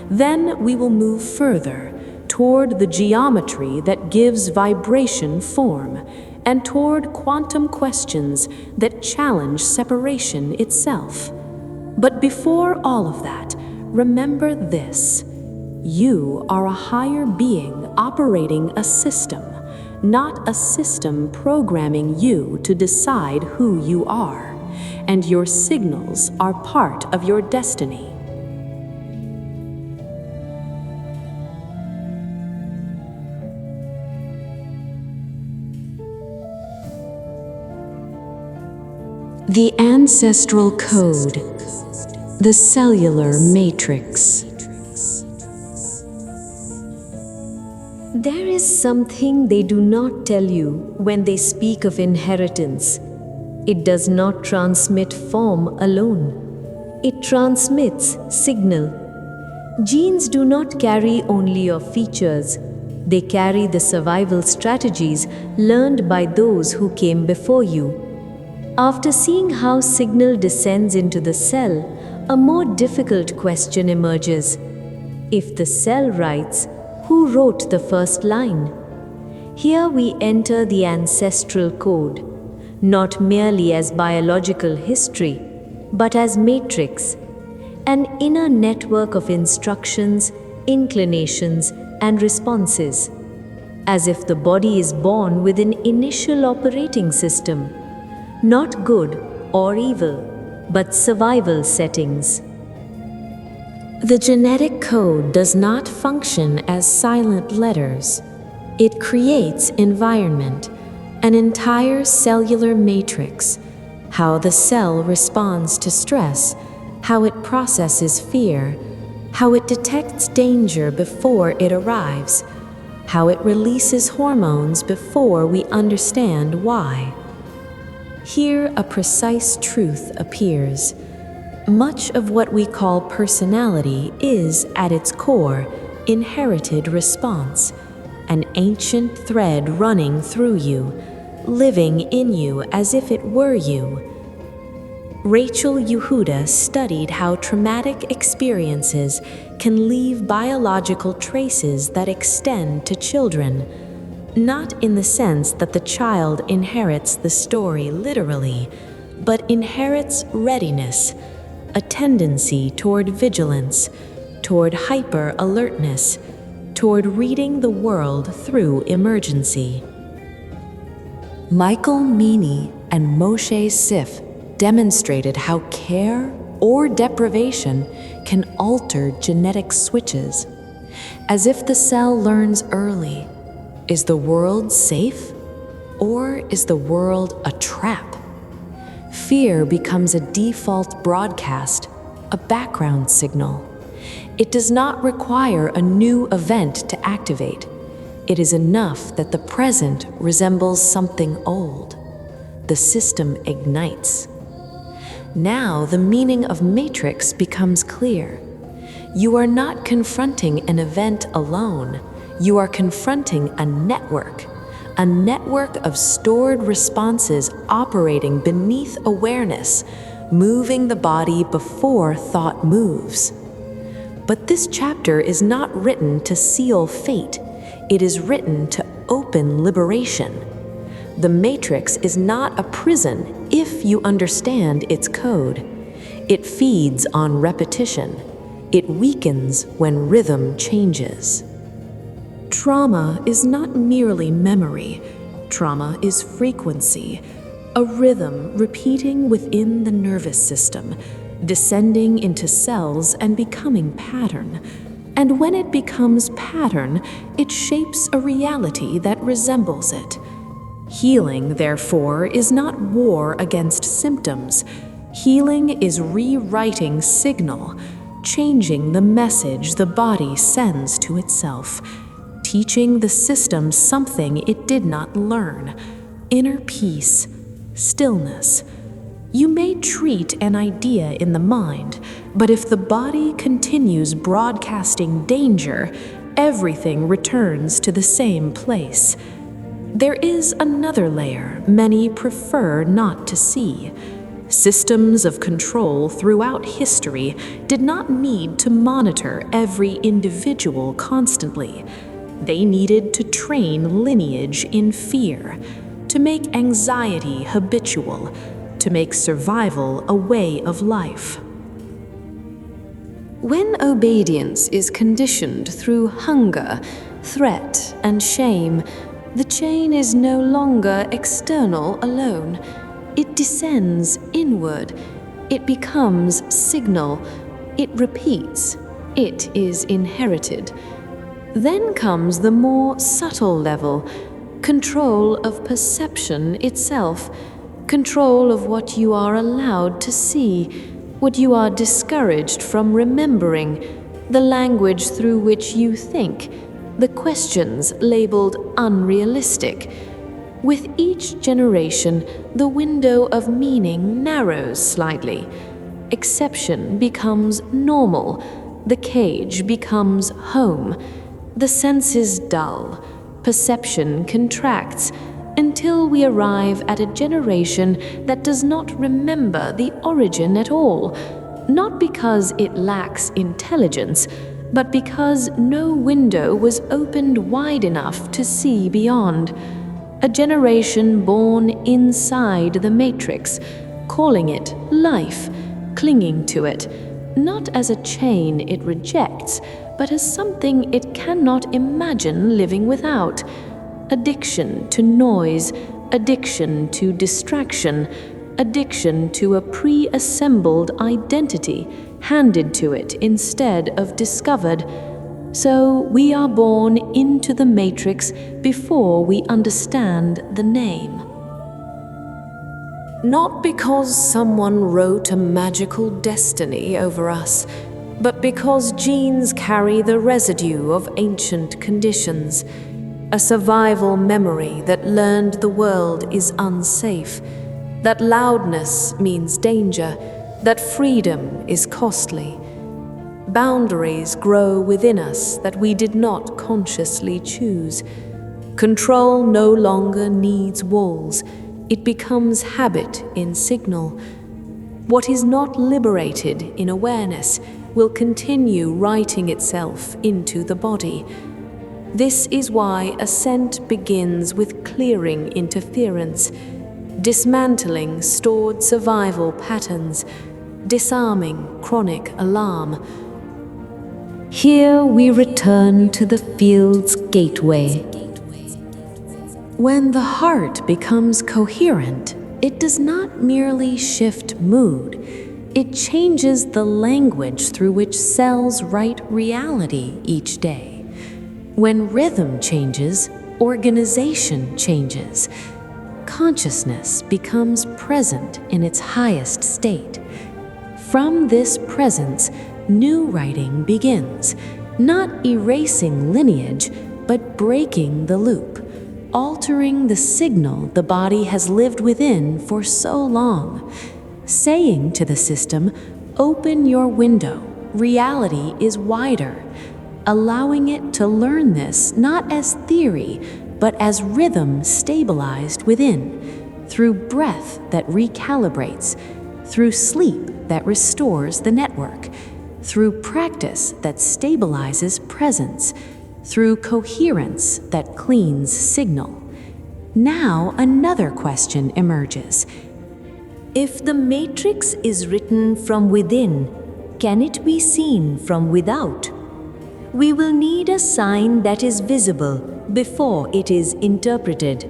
Then we will move further toward the geometry that gives vibration form, and toward quantum questions that challenge separation itself. But before all of that, remember this. You are a higher being operating a system, not a system programming you to decide who you are, and your signals are part of your destiny. The Ancestral Code, the Cellular Matrix. There is something they do not tell you when they speak of inheritance. It does not transmit form alone. It transmits signal. Genes do not carry only your features. They carry the survival strategies learned by those who came before you. After seeing how signal descends into the cell, a more difficult question emerges. If the cell writes, who wrote the first line? Here we enter the ancestral code, not merely as biological history, but as matrix, an inner network of instructions, inclinations, and responses, as if the body is born with an initial operating system, not good or evil, but survival settings. The genetic code does not function as silent letters. It creates environment, an entire cellular matrix, how the cell responds to stress, how it processes fear, how it detects danger before it arrives, how it releases hormones before we understand why. Here a precise truth appears. Much of what we call personality is, at its core, inherited response, an ancient thread running through you, living in you as if it were you. Rachel Yehuda studied how traumatic experiences can leave biological traces that extend to children, not in the sense that the child inherits the story literally, but inherits readiness, a tendency toward vigilance, toward hyper-alertness, toward reading the world through emergency. Michael Meany and Moshe Sif demonstrated how care or deprivation can alter genetic switches, as if the cell learns early, is the world safe or is the world a trap? Fear becomes a default broadcast, a background signal. It does not require a new event to activate. It is enough that the present resembles something old. The system ignites. Now the meaning of matrix becomes clear. You are not confronting an event alone. You are confronting a network of stored responses operating beneath awareness, moving the body before thought moves. But this chapter is not written to seal fate. It is written to open liberation. The matrix is not a prison if you understand its code. It feeds on repetition. It weakens when rhythm changes. Trauma is not merely memory. Trauma is frequency, a rhythm repeating within the nervous system, descending into cells and becoming pattern. And when it becomes pattern, it shapes a reality that resembles it. Healing, therefore, is not war against symptoms. Healing is rewriting signal, changing the message the body sends to itself, teaching the system something it did not learn: inner peace, stillness. You may treat an idea in the mind, but if the body continues broadcasting danger, everything returns to the same place. There is another layer many prefer not to see. Systems of control throughout history did not need to monitor every individual constantly. They needed to train lineage in fear, to make anxiety habitual, to make survival a way of life. When obedience is conditioned through hunger, threat, and shame, the chain is no longer external alone. It descends inward. It becomes signal. It repeats. It is inherited. Then comes the more subtle level, control of perception itself, control of what you are allowed to see, what you are discouraged from remembering, the language through which you think, the questions labeled unrealistic. With each generation, the window of meaning narrows slightly. Exception becomes normal. The cage becomes home. The senses dull. Perception contracts, until we arrive at a generation that does not remember the origin at all, not because it lacks intelligence, but because no window was opened wide enough to see beyond. A generation born inside the matrix, calling it life, clinging to it, not as a chain it rejects, but as something it cannot imagine living without. Addiction to noise, addiction to distraction, addiction to a pre-assembled identity handed to it instead of discovered. So we are born into the matrix before we understand the name. Not because someone wrote a magical destiny over us, but because genes carry the residue of ancient conditions. A survival memory that learned the world is unsafe, that loudness means danger, that freedom is costly. Boundaries grow within us that we did not consciously choose. Control no longer needs walls, it becomes habit in signal. What is not liberated in awareness will continue writing itself into the body. This is why ascent begins with clearing interference, dismantling stored survival patterns, disarming chronic alarm. Here we return to the field's gateway. When the heart becomes coherent, it does not merely shift mood, it changes the language through which cells write reality each day. When rhythm changes, organization changes. Consciousness becomes present in its highest state. From this presence, new writing begins, not erasing lineage, but breaking the loop, altering the signal the body has lived within for so long, saying to the system, "Open your window, reality is wider," allowing it to learn this not as theory, but as rhythm stabilized within, through breath that recalibrates, through sleep that restores the network, through practice that stabilizes presence, through coherence that cleans signal. Now another question emerges. If the matrix is written from within, can it be seen from without? We will need a sign that is visible before it is interpreted,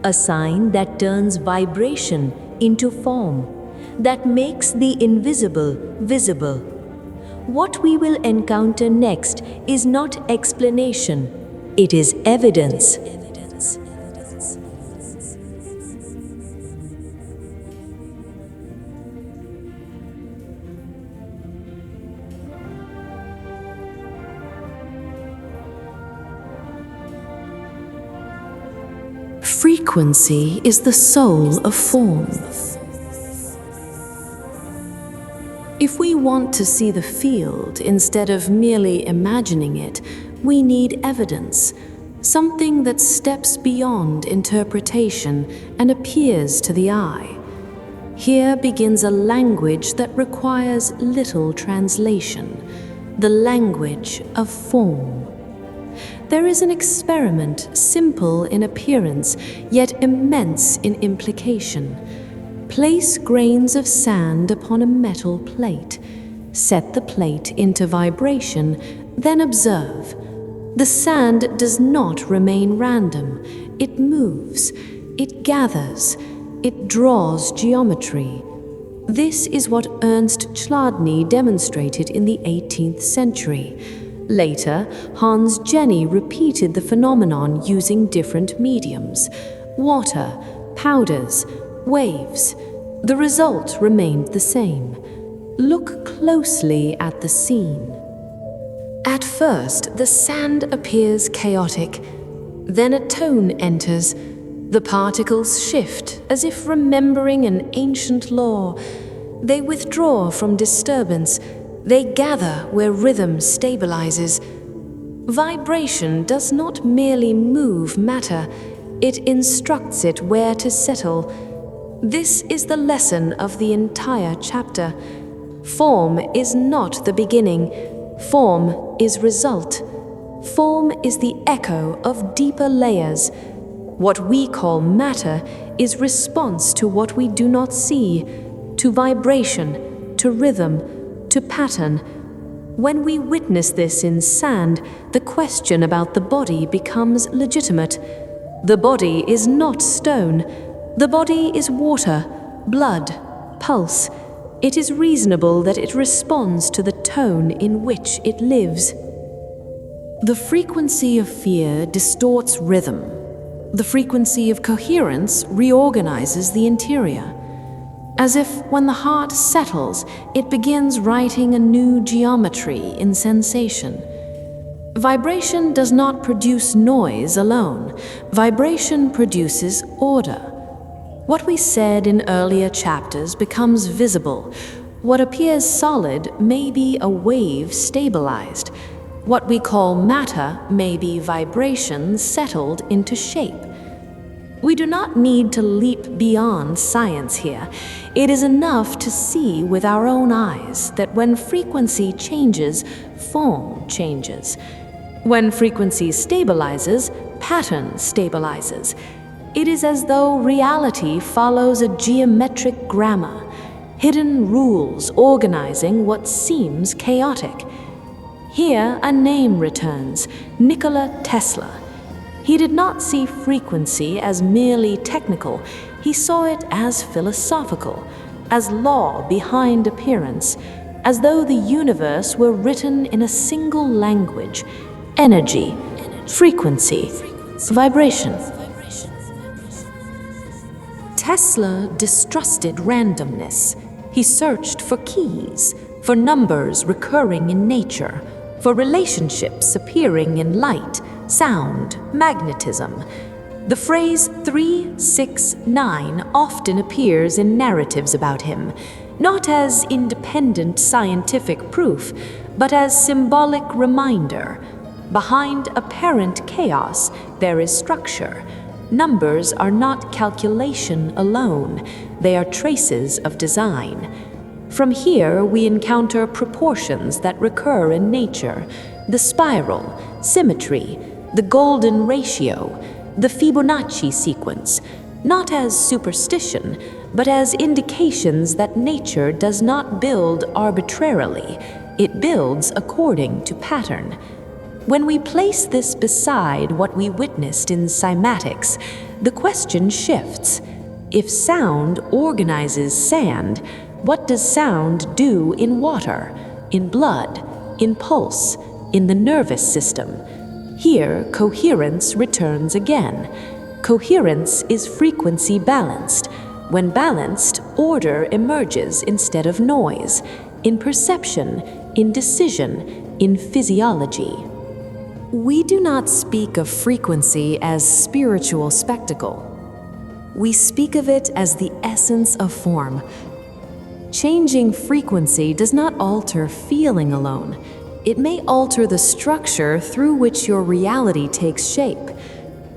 a sign that turns vibration into form, that makes the invisible visible. What we will encounter next is not explanation, it is evidence. Frequency is the soul of form. If we want to see the field instead of merely imagining it, we need evidence, something that steps beyond interpretation and appears to the eye. Here begins a language that requires little translation, the language of form. There is an experiment simple in appearance, yet immense in implication. Place grains of sand upon a metal plate. Set the plate into vibration, then observe. The sand does not remain random. It moves, it gathers, it draws geometry. This is what Ernst Chladni demonstrated in the 18th century. Later, Hans Jenny repeated the phenomenon using different mediums: water, powders, waves. The result remained the same. Look closely at the scene. At first, the sand appears chaotic. Then a tone enters. The particles shift as if remembering an ancient law. They withdraw from disturbance. They gather where rhythm stabilizes. Vibration does not merely move matter, it instructs it where to settle. This is the lesson of the entire chapter. Form is not the beginning, form is result. Form is the echo of deeper layers. What we call matter is response to what we do not see, to vibration, to rhythm, to pattern. When we witness this in sand, the question about the body becomes legitimate. The body is not stone. The body is water, blood, pulse. It is reasonable that it responds to the tone in which it lives. The frequency of fear distorts rhythm. The frequency of coherence reorganizes the interior. As if when the heart settles, it begins writing a new geometry in sensation. Vibration does not produce noise alone. Vibration produces order. What we said in earlier chapters becomes visible. What appears solid may be a wave stabilized. What we call matter may be vibration settled into shape. We do not need to leap beyond science here. It is enough to see with our own eyes that when frequency changes, form changes. When frequency stabilizes, pattern stabilizes. It is as though reality follows a geometric grammar, hidden rules organizing what seems chaotic. Here a name returns, Nikola Tesla. He did not see frequency as merely technical, he saw it as philosophical, as law behind appearance, as though the universe were written in a single language: energy, frequency, vibration. Tesla distrusted randomness. He searched for keys, for numbers recurring in nature, for relationships appearing in light, sound, magnetism. The phrase 369 often appears in narratives about him, not as independent scientific proof, but as symbolic reminder. Behind apparent chaos, there is structure. Numbers are not calculation alone, they are traces of design. From here, we encounter proportions that recur in nature: the spiral, symmetry, the golden ratio, the Fibonacci sequence, not as superstition, but as indications that nature does not build arbitrarily, it builds according to pattern. When we place this beside what we witnessed in cymatics, the question shifts. If sound organizes sand, what does sound do in water, in blood, in pulse, in the nervous system? Here, coherence returns again. Coherence is frequency balanced. When balanced, order emerges instead of noise, in perception, in decision, in physiology. We do not speak of frequency as spiritual spectacle. We speak of it as the essence of form. Changing frequency does not alter feeling alone. It may alter the structure through which your reality takes shape.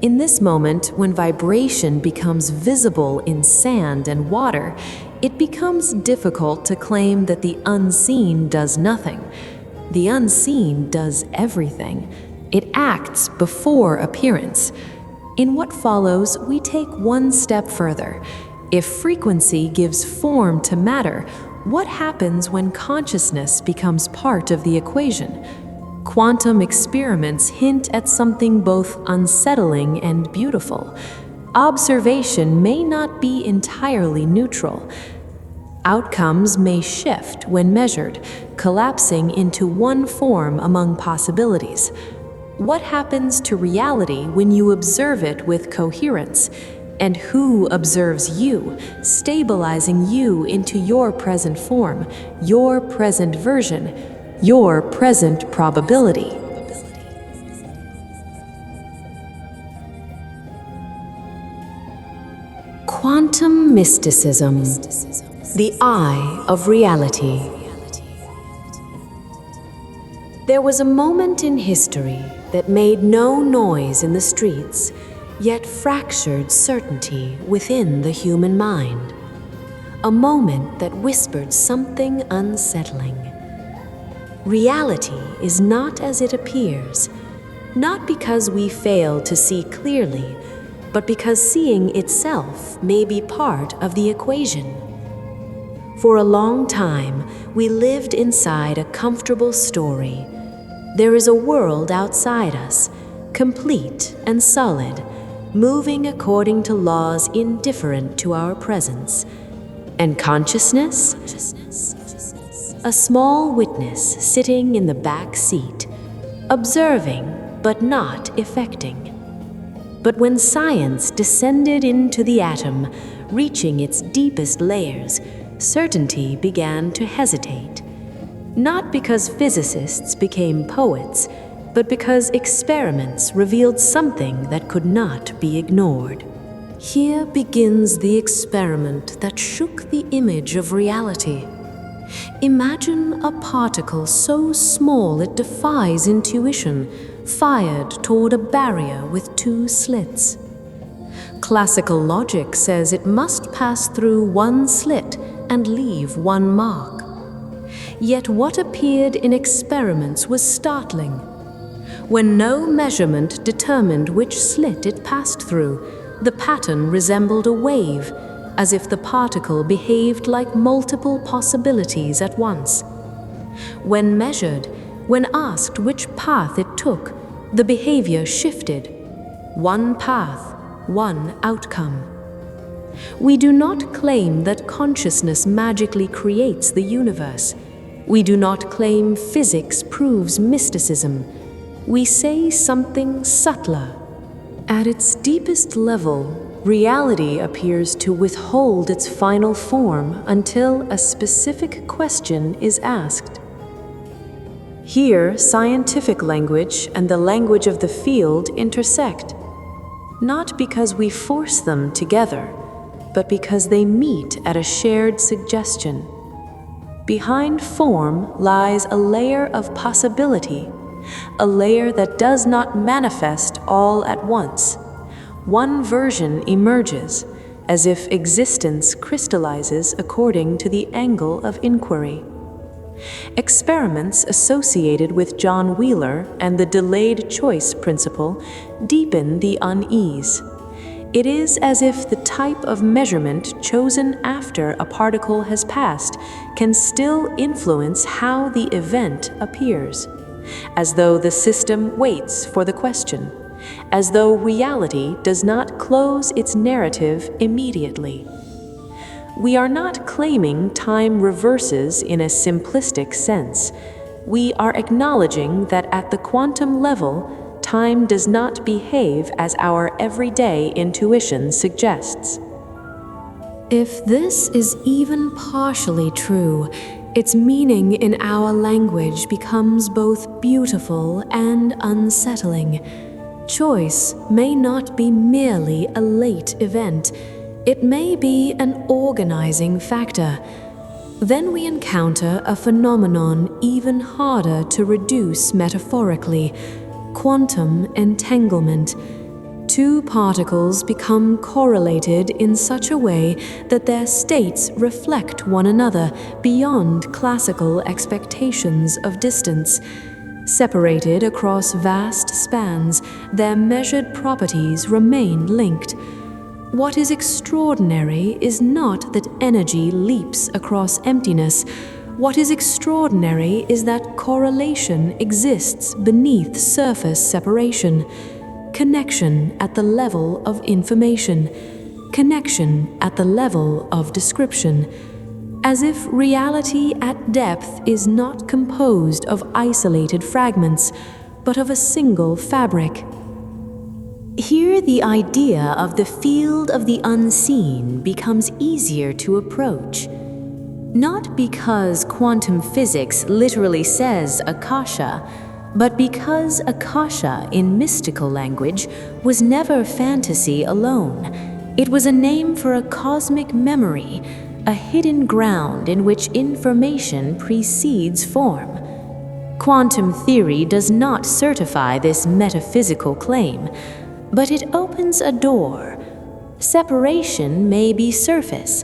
In this moment, when vibration becomes visible in sand and water, it becomes difficult to claim that the unseen does nothing. The unseen does everything. It acts before appearance. In what follows, we take one step further. If frequency gives form to matter, what happens when consciousness becomes part of the equation? Quantum experiments hint at something both unsettling and beautiful. Observation may not be entirely neutral. Outcomes may shift when measured, collapsing into one form among possibilities. What happens to reality when you observe it with coherence? And who observes you, stabilizing you into your present form, your present version? your present probability. Quantum mysticism, the eye of reality. There was a moment in history that made no noise in the streets, yet fractured certainty within the human mind. A moment that whispered something unsettling. Reality is not as it appears, not because we fail to see clearly, but because seeing itself may be part of the equation. For a long time, we lived inside a comfortable story. There is a world outside us, complete and solid, moving according to laws indifferent to our presence. And consciousness? A small witness sitting in the back seat, observing but not effecting. But when science descended into the atom, reaching its deepest layers, certainty began to hesitate. Not because physicists became poets, but because experiments revealed something that could not be ignored. Here begins the experiment that shook the image of reality. Imagine a particle so small it defies intuition, fired toward a barrier with 2 slits. Classical logic says it must pass through 1 slit and leave 1 mark. Yet what appeared in experiments was startling. When no measurement determined which slit it passed through, the pattern resembled a wave, as if the particle behaved like multiple possibilities at once. When measured, when asked which path it took, the behavior shifted. 1 path, 1 outcome. We do not claim that consciousness magically creates the universe. We do not claim physics proves mysticism. We say something subtler. At its deepest level, reality appears to withhold its final form until a specific question is asked. Here, scientific language and the language of the field intersect, not because we force them together, but because they meet at a shared suggestion. Behind form lies a layer of possibility, a layer that does not manifest all at once. One version emerges, as if existence crystallizes according to the angle of inquiry. Experiments associated with John Wheeler and the delayed choice principle deepen the unease. It is as if the type of measurement chosen after a particle has passed can still influence how the event appears, as though the system waits for the question, as though reality does not close its narrative immediately. We are not claiming time reverses in a simplistic sense. We are acknowledging that at the quantum level, time does not behave as our everyday intuition suggests. If this is even partially true, its meaning in our language becomes both beautiful and unsettling. Choice may not be merely a late event. It may be an organizing factor. Then we encounter a phenomenon even harder to reduce metaphorically: quantum entanglement. 2 particles become correlated in such a way that their states reflect one another beyond classical expectations of distance. Separated across vast spans, their measured properties remain linked. What is extraordinary is not that energy leaps across emptiness. What is extraordinary is that correlation exists beneath surface separation. Connection at the level of information. Connection at the level of description. As if reality at depth is not composed of isolated fragments, but of a single fabric. Here the idea of the field of the unseen becomes easier to approach. Not because quantum physics literally says Akasha, but because Akasha in mystical language was never fantasy alone. It was a name for a cosmic memory, a hidden ground in which information precedes form. Quantum theory does not certify this metaphysical claim, but it opens a door. Separation may be surface,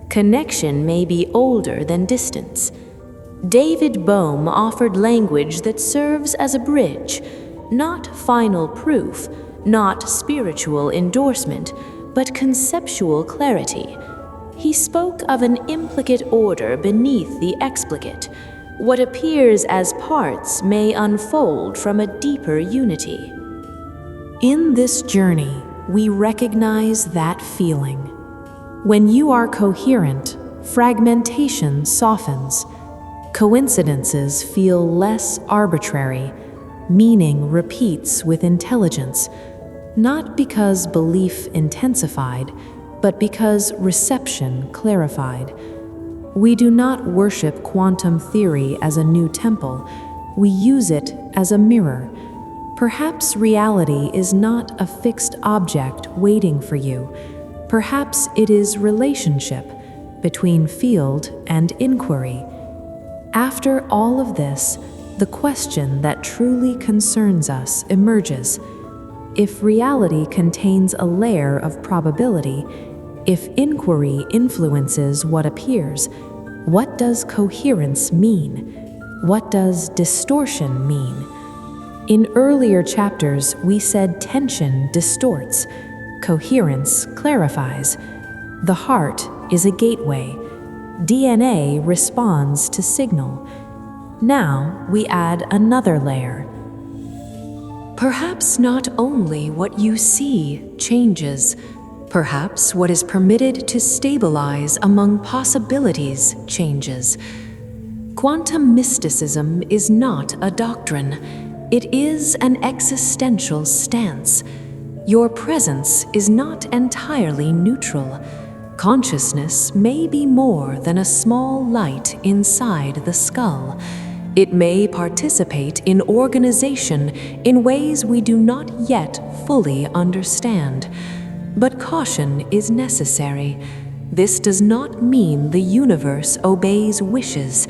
connection may be older than distance. David Bohm offered language that serves as a bridge, not final proof, not spiritual endorsement, but conceptual clarity. He spoke of an implicate order beneath the explicate. What appears as parts may unfold from a deeper unity. In this journey, we recognize that feeling. When you are coherent, fragmentation softens. Coincidences feel less arbitrary. Meaning repeats with intelligence, not because belief intensified, but because reception clarified. We do not worship quantum theory as a new temple. We use it as a mirror. Perhaps reality is not a fixed object waiting for you. Perhaps it is relationship between field and inquiry. After all of this, the question that truly concerns us emerges. If reality contains a layer of probability, if inquiry influences what appears, what does coherence mean? What does distortion mean? In earlier chapters, we said tension distorts, coherence clarifies. The heart is a gateway. DNA responds to signal. Now we add another layer. Perhaps not only what you see changes, perhaps what is permitted to stabilize among possibilities changes. Quantum mysticism is not a doctrine. It is an existential stance. Your presence is not entirely neutral. Consciousness may be more than a small light inside the skull. It may participate in organization in ways we do not yet fully understand. But caution is necessary. This does not mean the universe obeys wishes.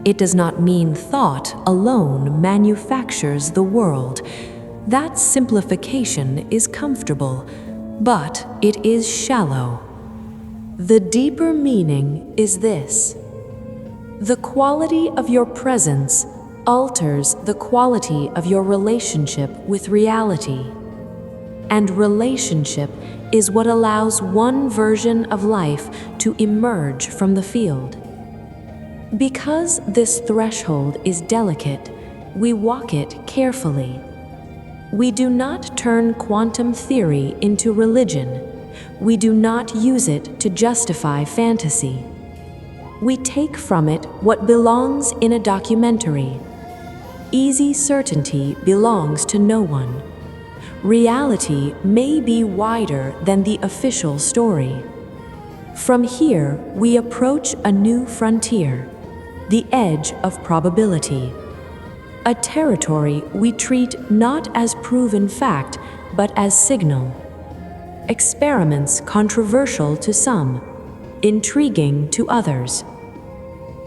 It does not mean thought alone manufactures the world. That simplification is comfortable, but it is shallow. The deeper meaning is this: the quality of your presence alters the quality of your relationship with reality. And relationship is what allows one version of life to emerge from the field. Because this threshold is delicate, we walk it carefully. We do not turn quantum theory into religion. We do not use it to justify fantasy. We take from it what belongs in a documentary. Easy certainty belongs to no one. Reality may be wider than the official story. From here, we approach a new frontier, the edge of probability. A territory we treat not as proven fact, but as signal. Experiments controversial to some, intriguing to others.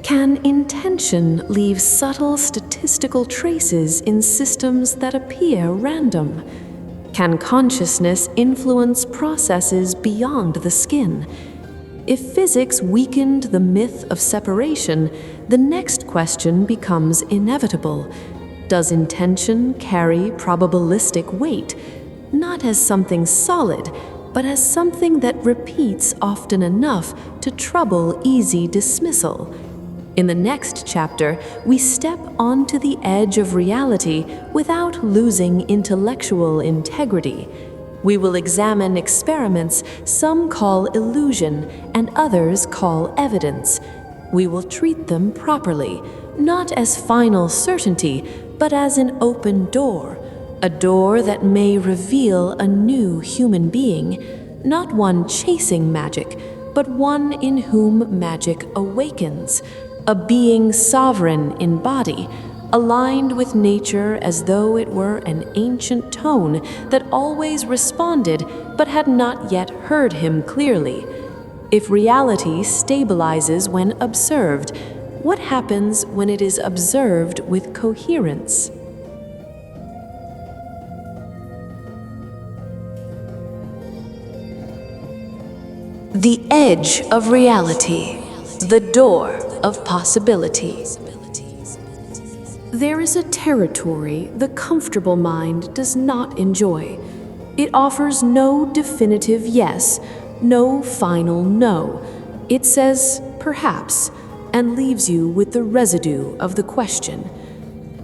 Can intention leave subtle statistical traces in systems that appear random? Can consciousness influence processes beyond the skin? If physics weakened the myth of separation, the next question becomes inevitable. Does intention carry probabilistic weight, not as something solid, but as something that repeats often enough to trouble easy dismissal? In the next chapter, we step onto the edge of reality without losing intellectual integrity. We will examine experiments some call illusion and others call evidence. We will treat them properly, not as final certainty, but as an open door, a door that may reveal a new human being, not one chasing magic, but one in whom magic awakens, a being sovereign in body, aligned with nature as though it were an ancient tone that always responded but had not yet heard him clearly. If reality stabilizes when observed, what happens when it is observed with coherence? The edge of reality, the door of possibility. There is a territory the comfortable mind does not enjoy. It offers no definitive yes, no final no. It says perhaps, and leaves you with the residue of the question.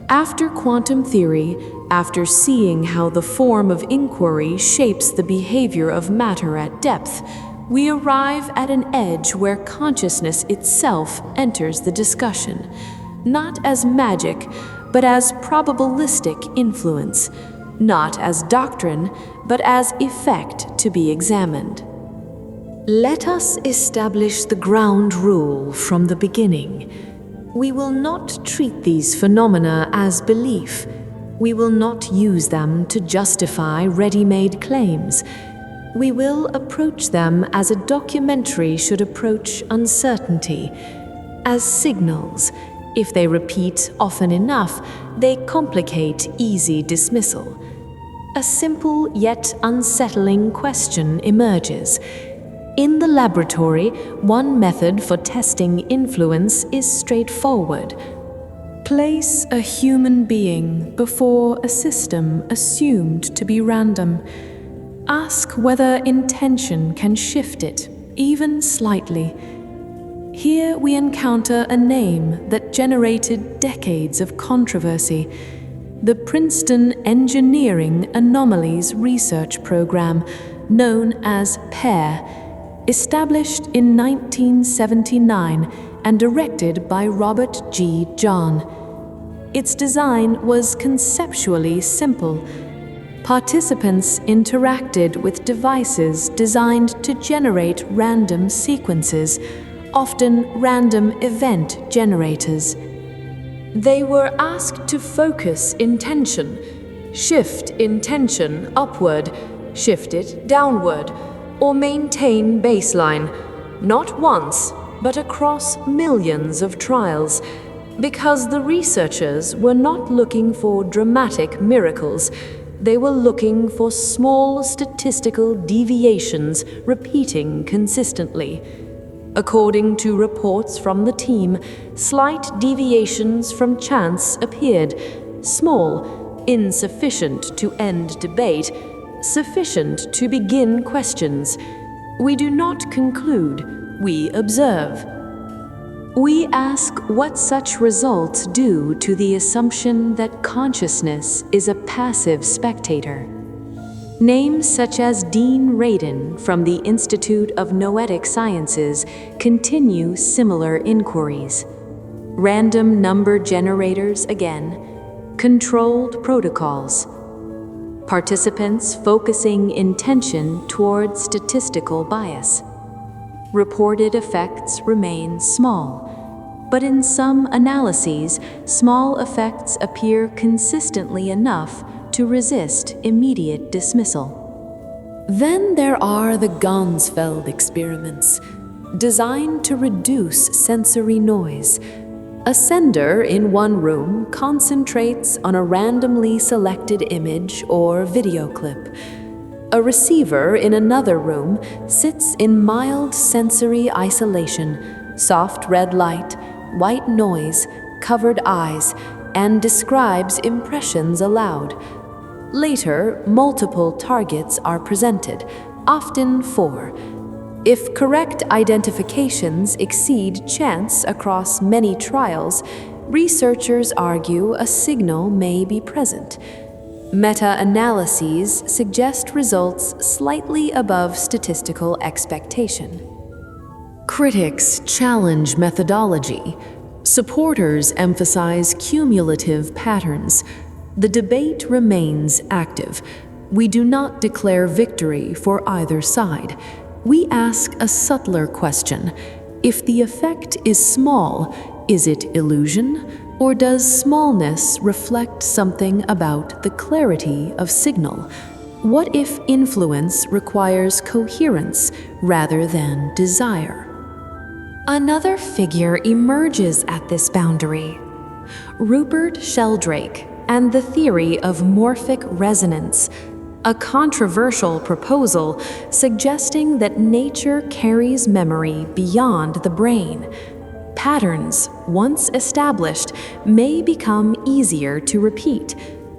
After quantum theory, after seeing how the form of inquiry shapes the behavior of matter at depth, we arrive at an edge where consciousness itself enters the discussion, not as magic, but as probabilistic influence, not as doctrine, but as effect to be examined. Let us establish the ground rule from the beginning. We will not treat these phenomena as belief. We will not use them to justify ready-made claims. We will approach them as a documentary should approach uncertainty, as signals. If they repeat often enough, they complicate easy dismissal. A simple yet unsettling question emerges. In the laboratory, one method for testing influence is straightforward. Place a human being before a system assumed to be random. Ask whether intention can shift it, even slightly. Here we encounter a name that generated decades of controversy: the Princeton Engineering Anomalies Research Program, known as PAIR, established in 1979 and directed by Robert G. John. Its design was conceptually simple. Participants interacted with devices designed to generate random sequences, often random event generators. They were asked to focus intention, shift intention upward, shift it downward, or maintain baseline, not once, but across millions of trials, because the researchers were not looking for dramatic miracles. They were looking for small statistical deviations repeating consistently. According to reports from the team, slight deviations from chance appeared, small, insufficient to end debate, sufficient to begin questions. We do not conclude, we observe. We ask what such results do to the assumption that consciousness is a passive spectator. Names such as Dean Radin from the Institute of Noetic Sciences continue similar inquiries. Random number generators again, controlled protocols. Participants focusing intention toward statistical bias. Reported effects remain small, but in some analyses, small effects appear consistently enough to resist immediate dismissal. Then there are the Ganzfeld experiments, designed to reduce sensory noise. A sender in one room concentrates on a randomly selected image or video clip. A receiver in another room sits in mild sensory isolation, soft red light, white noise, covered eyes, and describes impressions aloud. Later, multiple targets are presented, often 4. If correct identifications exceed chance across many trials, researchers argue a signal may be present. Meta-analyses suggest results slightly above statistical expectation. Critics challenge methodology. Supporters emphasize cumulative patterns. The debate remains active. We do not declare victory for either side. we ask a subtler question. If the effect is small, is it illusion, or does smallness reflect something about the clarity of signal? What if influence requires coherence rather than desire? Another figure emerges at this boundary: Rupert Sheldrake and the theory of morphic resonance, a controversial proposal suggesting that nature carries memory beyond the brain. Patterns, once established, may become easier to repeat,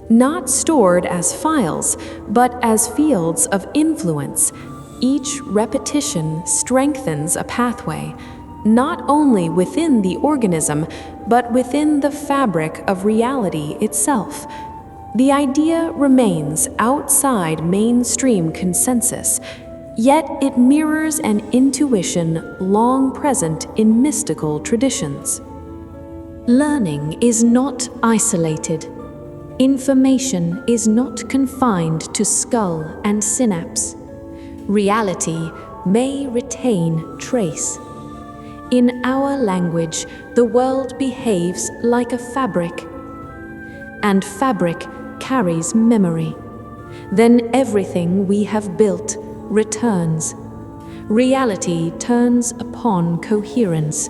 not stored as files, but as fields of influence. Each repetition strengthens a pathway, not only within the organism, but within the fabric of reality itself. The idea remains outside mainstream consensus, yet it mirrors an intuition long present in mystical traditions. Learning is not isolated. Information is not confined to skull and synapse. Reality may retain trace. In our language, the world behaves like a fabric, and fabric carries memory. Then everything we have built returns. Reality turns upon coherence.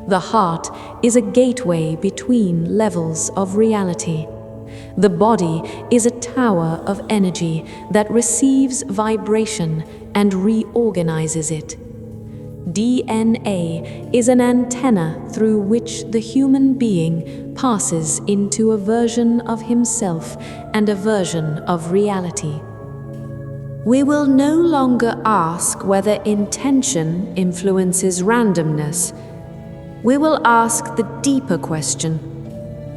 The heart is a gateway between levels of reality. The body is a tower of energy that receives vibration and reorganizes it. DNA is an antenna through which the human being passes into a version of himself and a version of reality. We will no longer ask whether intention influences randomness. We will ask the deeper question: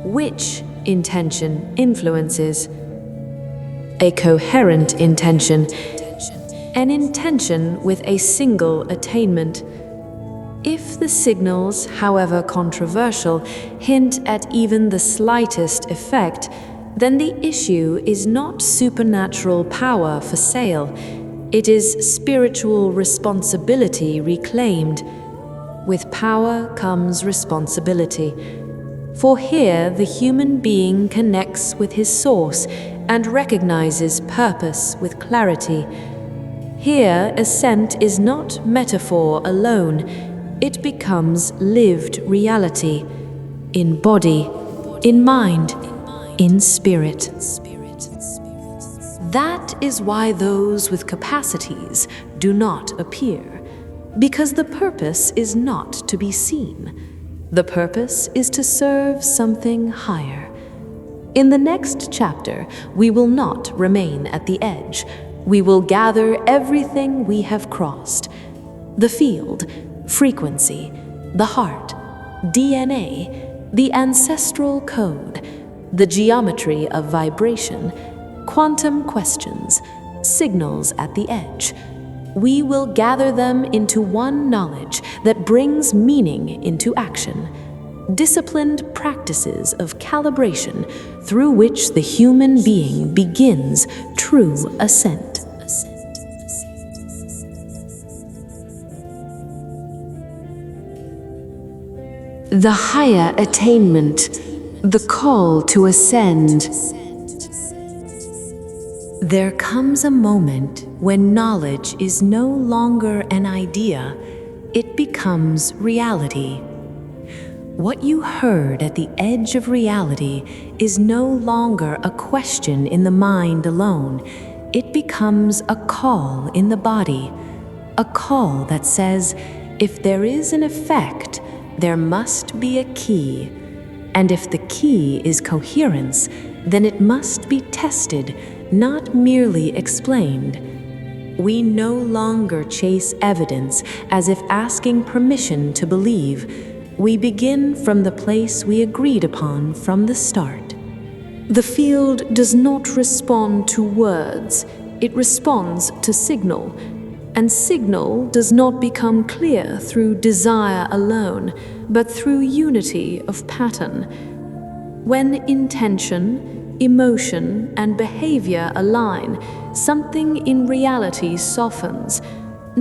which intention influences? A coherent intention, an intention with a single attainment. If the signals, however controversial, hint at even the slightest effect, then the issue is not supernatural power for sale. It is spiritual responsibility reclaimed. With power comes responsibility. For here the human being connects with his source and recognizes purpose with clarity. Here, ascent is not metaphor alone, it becomes lived reality, in body, in mind, in spirit. That is why those with capacities do not appear, because the purpose is not to be seen. The purpose is to serve something higher. In the next chapter, we will not remain at the edge. We will gather everything we have crossed: the field, frequency, the heart, DNA, the ancestral code, the geometry of vibration, quantum questions, signals at the edge. We will gather them into one knowledge that brings meaning into action. Disciplined practices of calibration through which the human being begins true ascent. The higher attainment, the call to ascend. There comes a moment when knowledge is no longer an idea, it becomes reality. What you heard at the edge of reality is no longer a question in the mind alone. It becomes a call in the body, a call that says, if there is an effect, there must be a key. And if the key is coherence, then it must be tested, not merely explained. We no longer chase evidence as if asking permission to believe. We begin from the place we agreed upon from the start. The field does not respond to words, it responds to signal. And signal does not become clear through desire alone, but through unity of pattern. When intention, emotion, and behavior align, something in reality softens.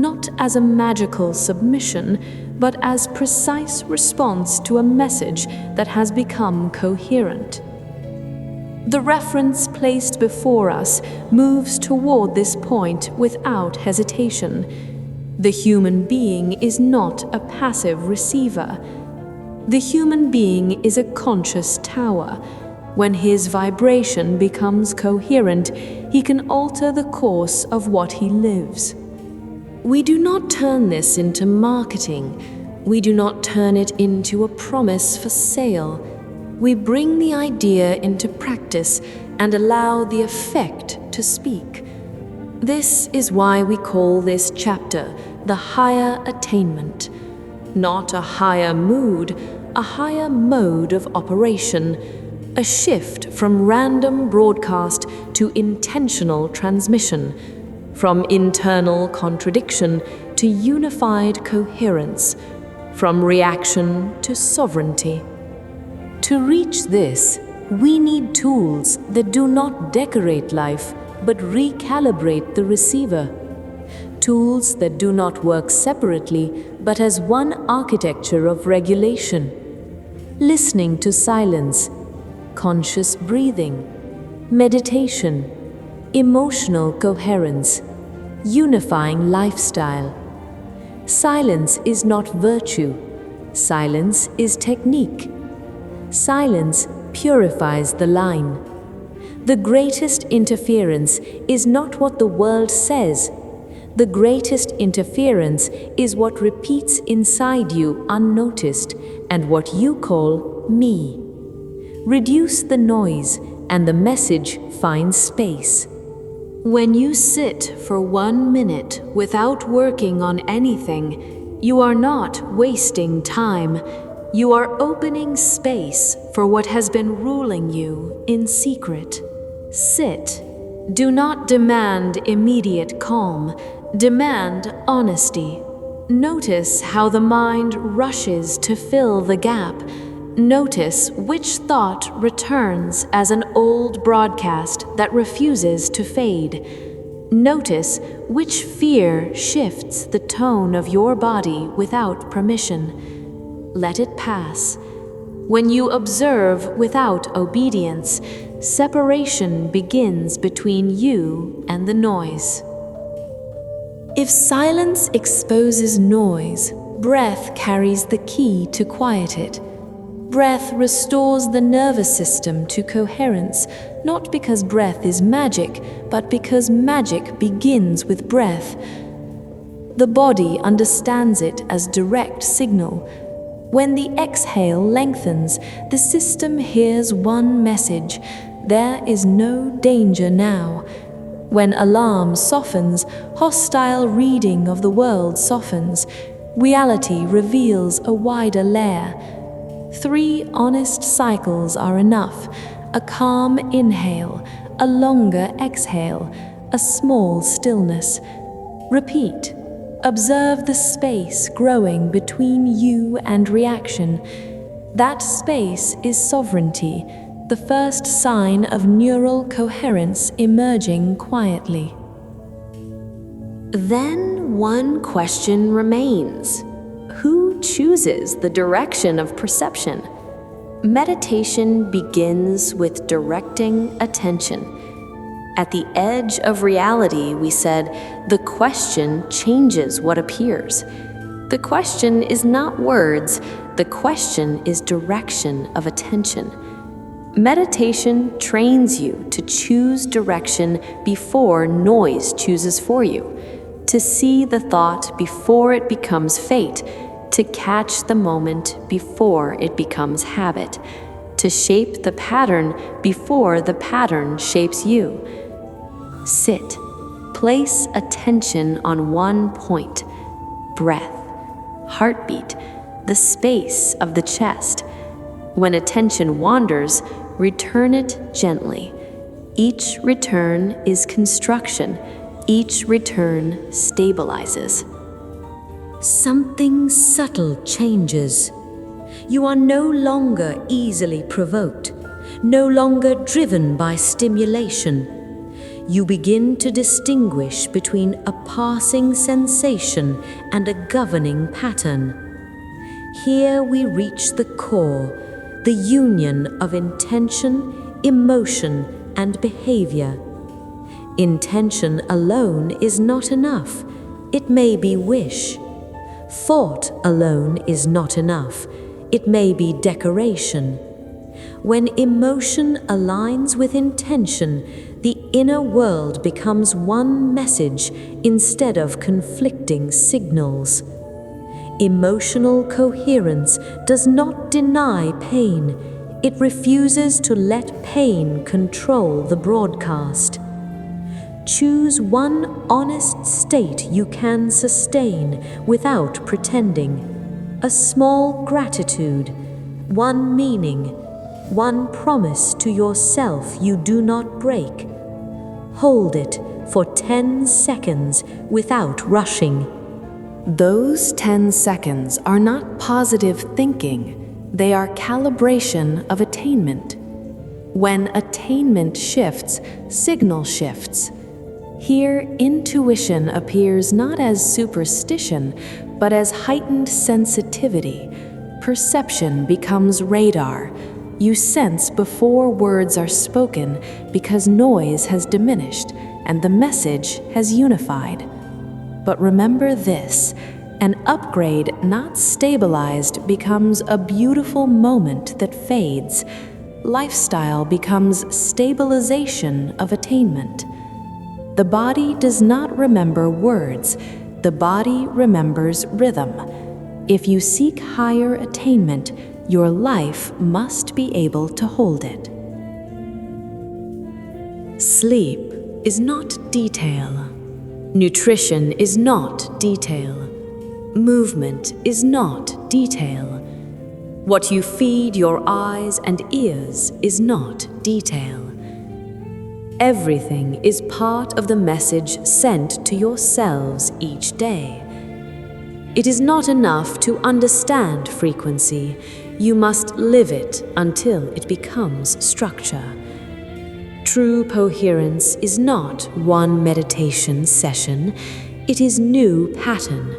not as a magical submission, but as precise response to a message that has become coherent. The reference placed before us moves toward this point without hesitation. The human being is not a passive receiver. The human being is a conscious tower. When his vibration becomes coherent, he can alter the course of what he lives. We do not turn this into marketing. We do not turn it into a promise for sale. We bring the idea into practice and allow the effect to speak. This is why we call this chapter the higher attainment. Not a higher mood, a higher mode of operation, a shift from random broadcast to intentional transmission, from internal contradiction to unified coherence, from reaction to sovereignty. To reach this, we need tools that do not decorate life, but recalibrate the receiver. Tools that do not work separately, but as one architecture of regulation. Listening to silence, conscious breathing, meditation, emotional coherence, unifying lifestyle. Silence is not virtue. Silence is technique. Silence purifies the line. The greatest interference is not what the world says. The greatest interference is what repeats inside you unnoticed and what you call me. Reduce the noise and the message finds space. When you sit for 1 minute without working on anything, you are not wasting time. You are opening space for what has been ruling you in secret. Sit. Do not demand immediate calm. Demand honesty. Notice how the mind rushes to fill the gap. Notice which thought returns as an old broadcast that refuses to fade. Notice which fear shifts the tone of your body without permission. Let it pass. When you observe without obedience, separation begins between you and the noise. If silence exposes noise, breath carries the key to quiet it. Breath restores the nervous system to coherence, not because breath is magic, but because magic begins with breath. The body understands it as direct signal. When the exhale lengthens, the system hears one message: there is no danger now. When alarm softens, hostile reading of the world softens. Reality reveals a wider layer. 3 honest cycles are enough: a calm inhale, a longer exhale, a small stillness. Repeat. Observe the space growing between you and reaction. That space is sovereignty, the first sign of neural coherence emerging quietly. Then one question remains. Who chooses the direction of perception? Meditation begins with directing attention. At the edge of reality, we said, the question changes what appears. The question is not words, the question is direction of attention. Meditation trains you to choose direction before noise chooses for you, to see the thought before it becomes fate, to catch the moment before it becomes habit, to shape the pattern before the pattern shapes you. Sit. Place attention on one point: breath, heartbeat, the space of the chest. When attention wanders, return it gently. Each return is construction. Each return stabilizes. Something subtle changes. You are no longer easily provoked, no longer driven by stimulation. you begin to distinguish between a passing sensation and a governing pattern. Here we reach the core, the union of intention, emotion, and behavior. Intention alone is not enough. It may be wish. Thought alone is not enough. It may be decoration. When emotion aligns with intention, the inner world becomes one message instead of conflicting signals. Emotional coherence does not deny pain. It refuses to let pain control the broadcast. Choose one honest state you can sustain without pretending. A small gratitude, one meaning, one promise to yourself you do not break. Hold it for 10 seconds without rushing. Those 10 seconds are not positive thinking. They are calibration of attainment. When attainment shifts, signal shifts. Here, intuition appears not as superstition, but as heightened sensitivity. Perception becomes radar. You sense before words are spoken because noise has diminished and the message has unified. But remember this, an upgrade not stabilized becomes a beautiful moment that fades. Lifestyle becomes stabilization of attainment. The body does not remember words. The body remembers rhythm. If you seek higher attainment, your life must be able to hold it. Sleep is not detail. Nutrition is not detail. Movement is not detail. What you feed your eyes and ears is not detail. Everything is part of the message sent to yourselves each day. It is not enough to understand frequency. You must live it until it becomes structure. True coherence is not one meditation session. It is new pattern.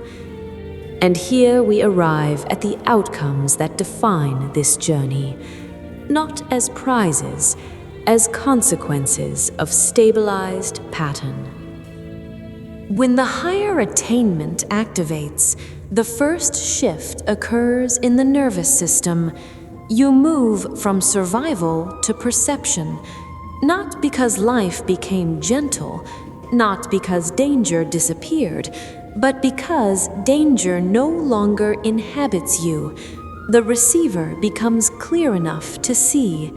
And here we arrive at the outcomes that define this journey, not as prizes, as consequences of stabilized pattern. When the higher attainment activates, the first shift occurs in the nervous system. You move from survival to perception, not because life became gentle, not because danger disappeared, but because danger no longer inhabits you. The receiver becomes clear enough to see.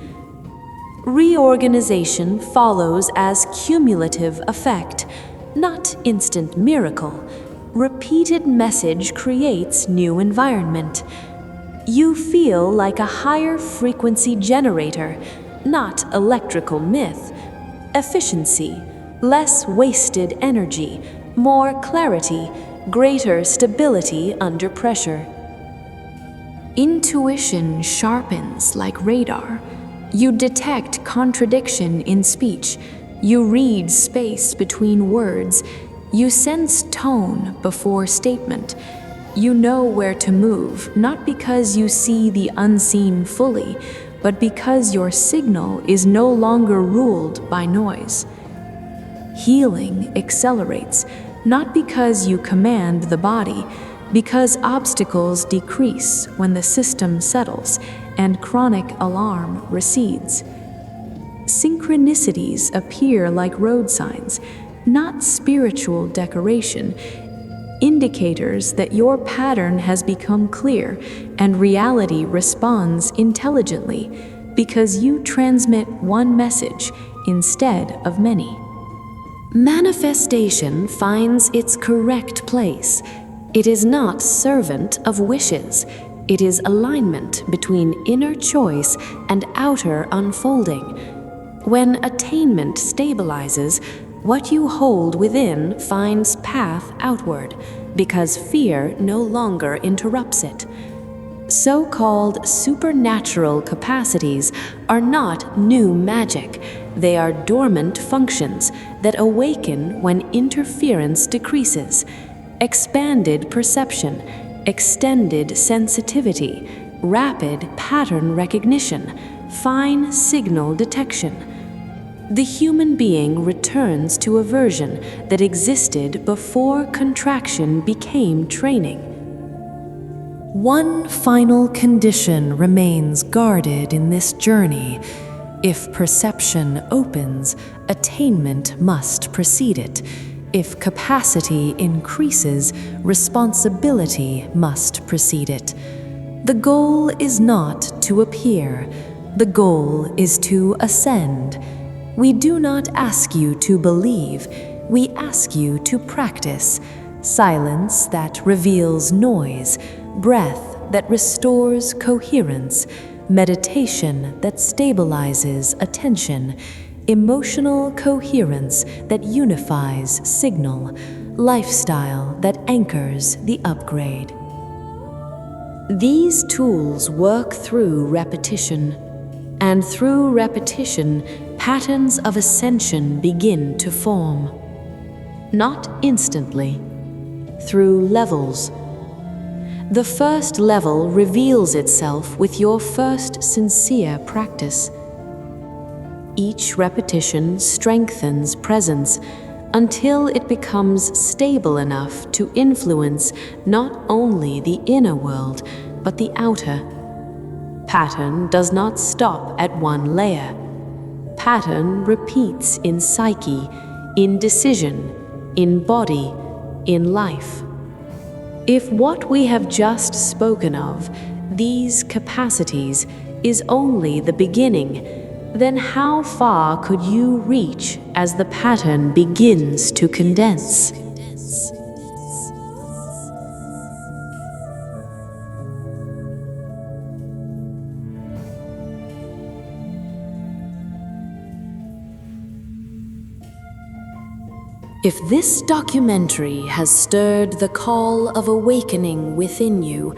Reorganization follows as cumulative effect, not instant miracle. Repeated message creates new environment. You feel like a higher frequency generator, not electrical myth. Efficiency, less wasted energy, more clarity, greater stability under pressure. Intuition sharpens like radar. You detect contradiction in speech. You read space between words. You sense tone before statement. You know where to move, not because you see the unseen fully, but because your signal is no longer ruled by noise. Healing accelerates, not because you command the body, because obstacles decrease when the system settles and chronic alarm recedes. Synchronicities appear like road signs, not spiritual decoration, indicators that your pattern has become clear and reality responds intelligently because you transmit one message instead of many. Manifestation finds its correct place. It is not servant of wishes. It is alignment between inner choice and outer unfolding. When attainment stabilizes, what you hold within finds path outward, because fear no longer interrupts it. So-called supernatural capacities are not new magic. They are dormant functions, that awaken when interference decreases: expanded perception, extended sensitivity, rapid pattern recognition, fine signal detection. The human being returns to a version that existed before contraction became training. One final condition remains guarded in this journey. If perception opens, attainment must precede it. If capacity increases, responsibility must precede it. The goal is not to appear. The goal is to ascend. We do not ask you to believe. We ask you to practice. Silence that reveals noise, breath that restores coherence, meditation that stabilizes attention, emotional coherence that unifies signal, lifestyle that anchors the upgrade. These tools work through repetition, and through repetition, patterns of ascension begin to form. Not instantly, through levels. The first level reveals itself with your first sincere practice. Each repetition strengthens presence until it becomes stable enough to influence not only the inner world, but the outer. Pattern does not stop at one layer. Pattern repeats in psyche, in decision, in body, in life. If what we have just spoken of, these capacities, is only the beginning, then how far could you reach as the pattern begins to condense? If this documentary has stirred the call of awakening within you,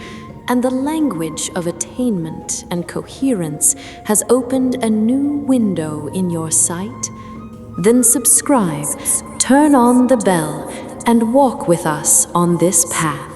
and the language of attainment and coherence has opened a new window in your sight, then subscribe, turn on the bell, and walk with us on this path.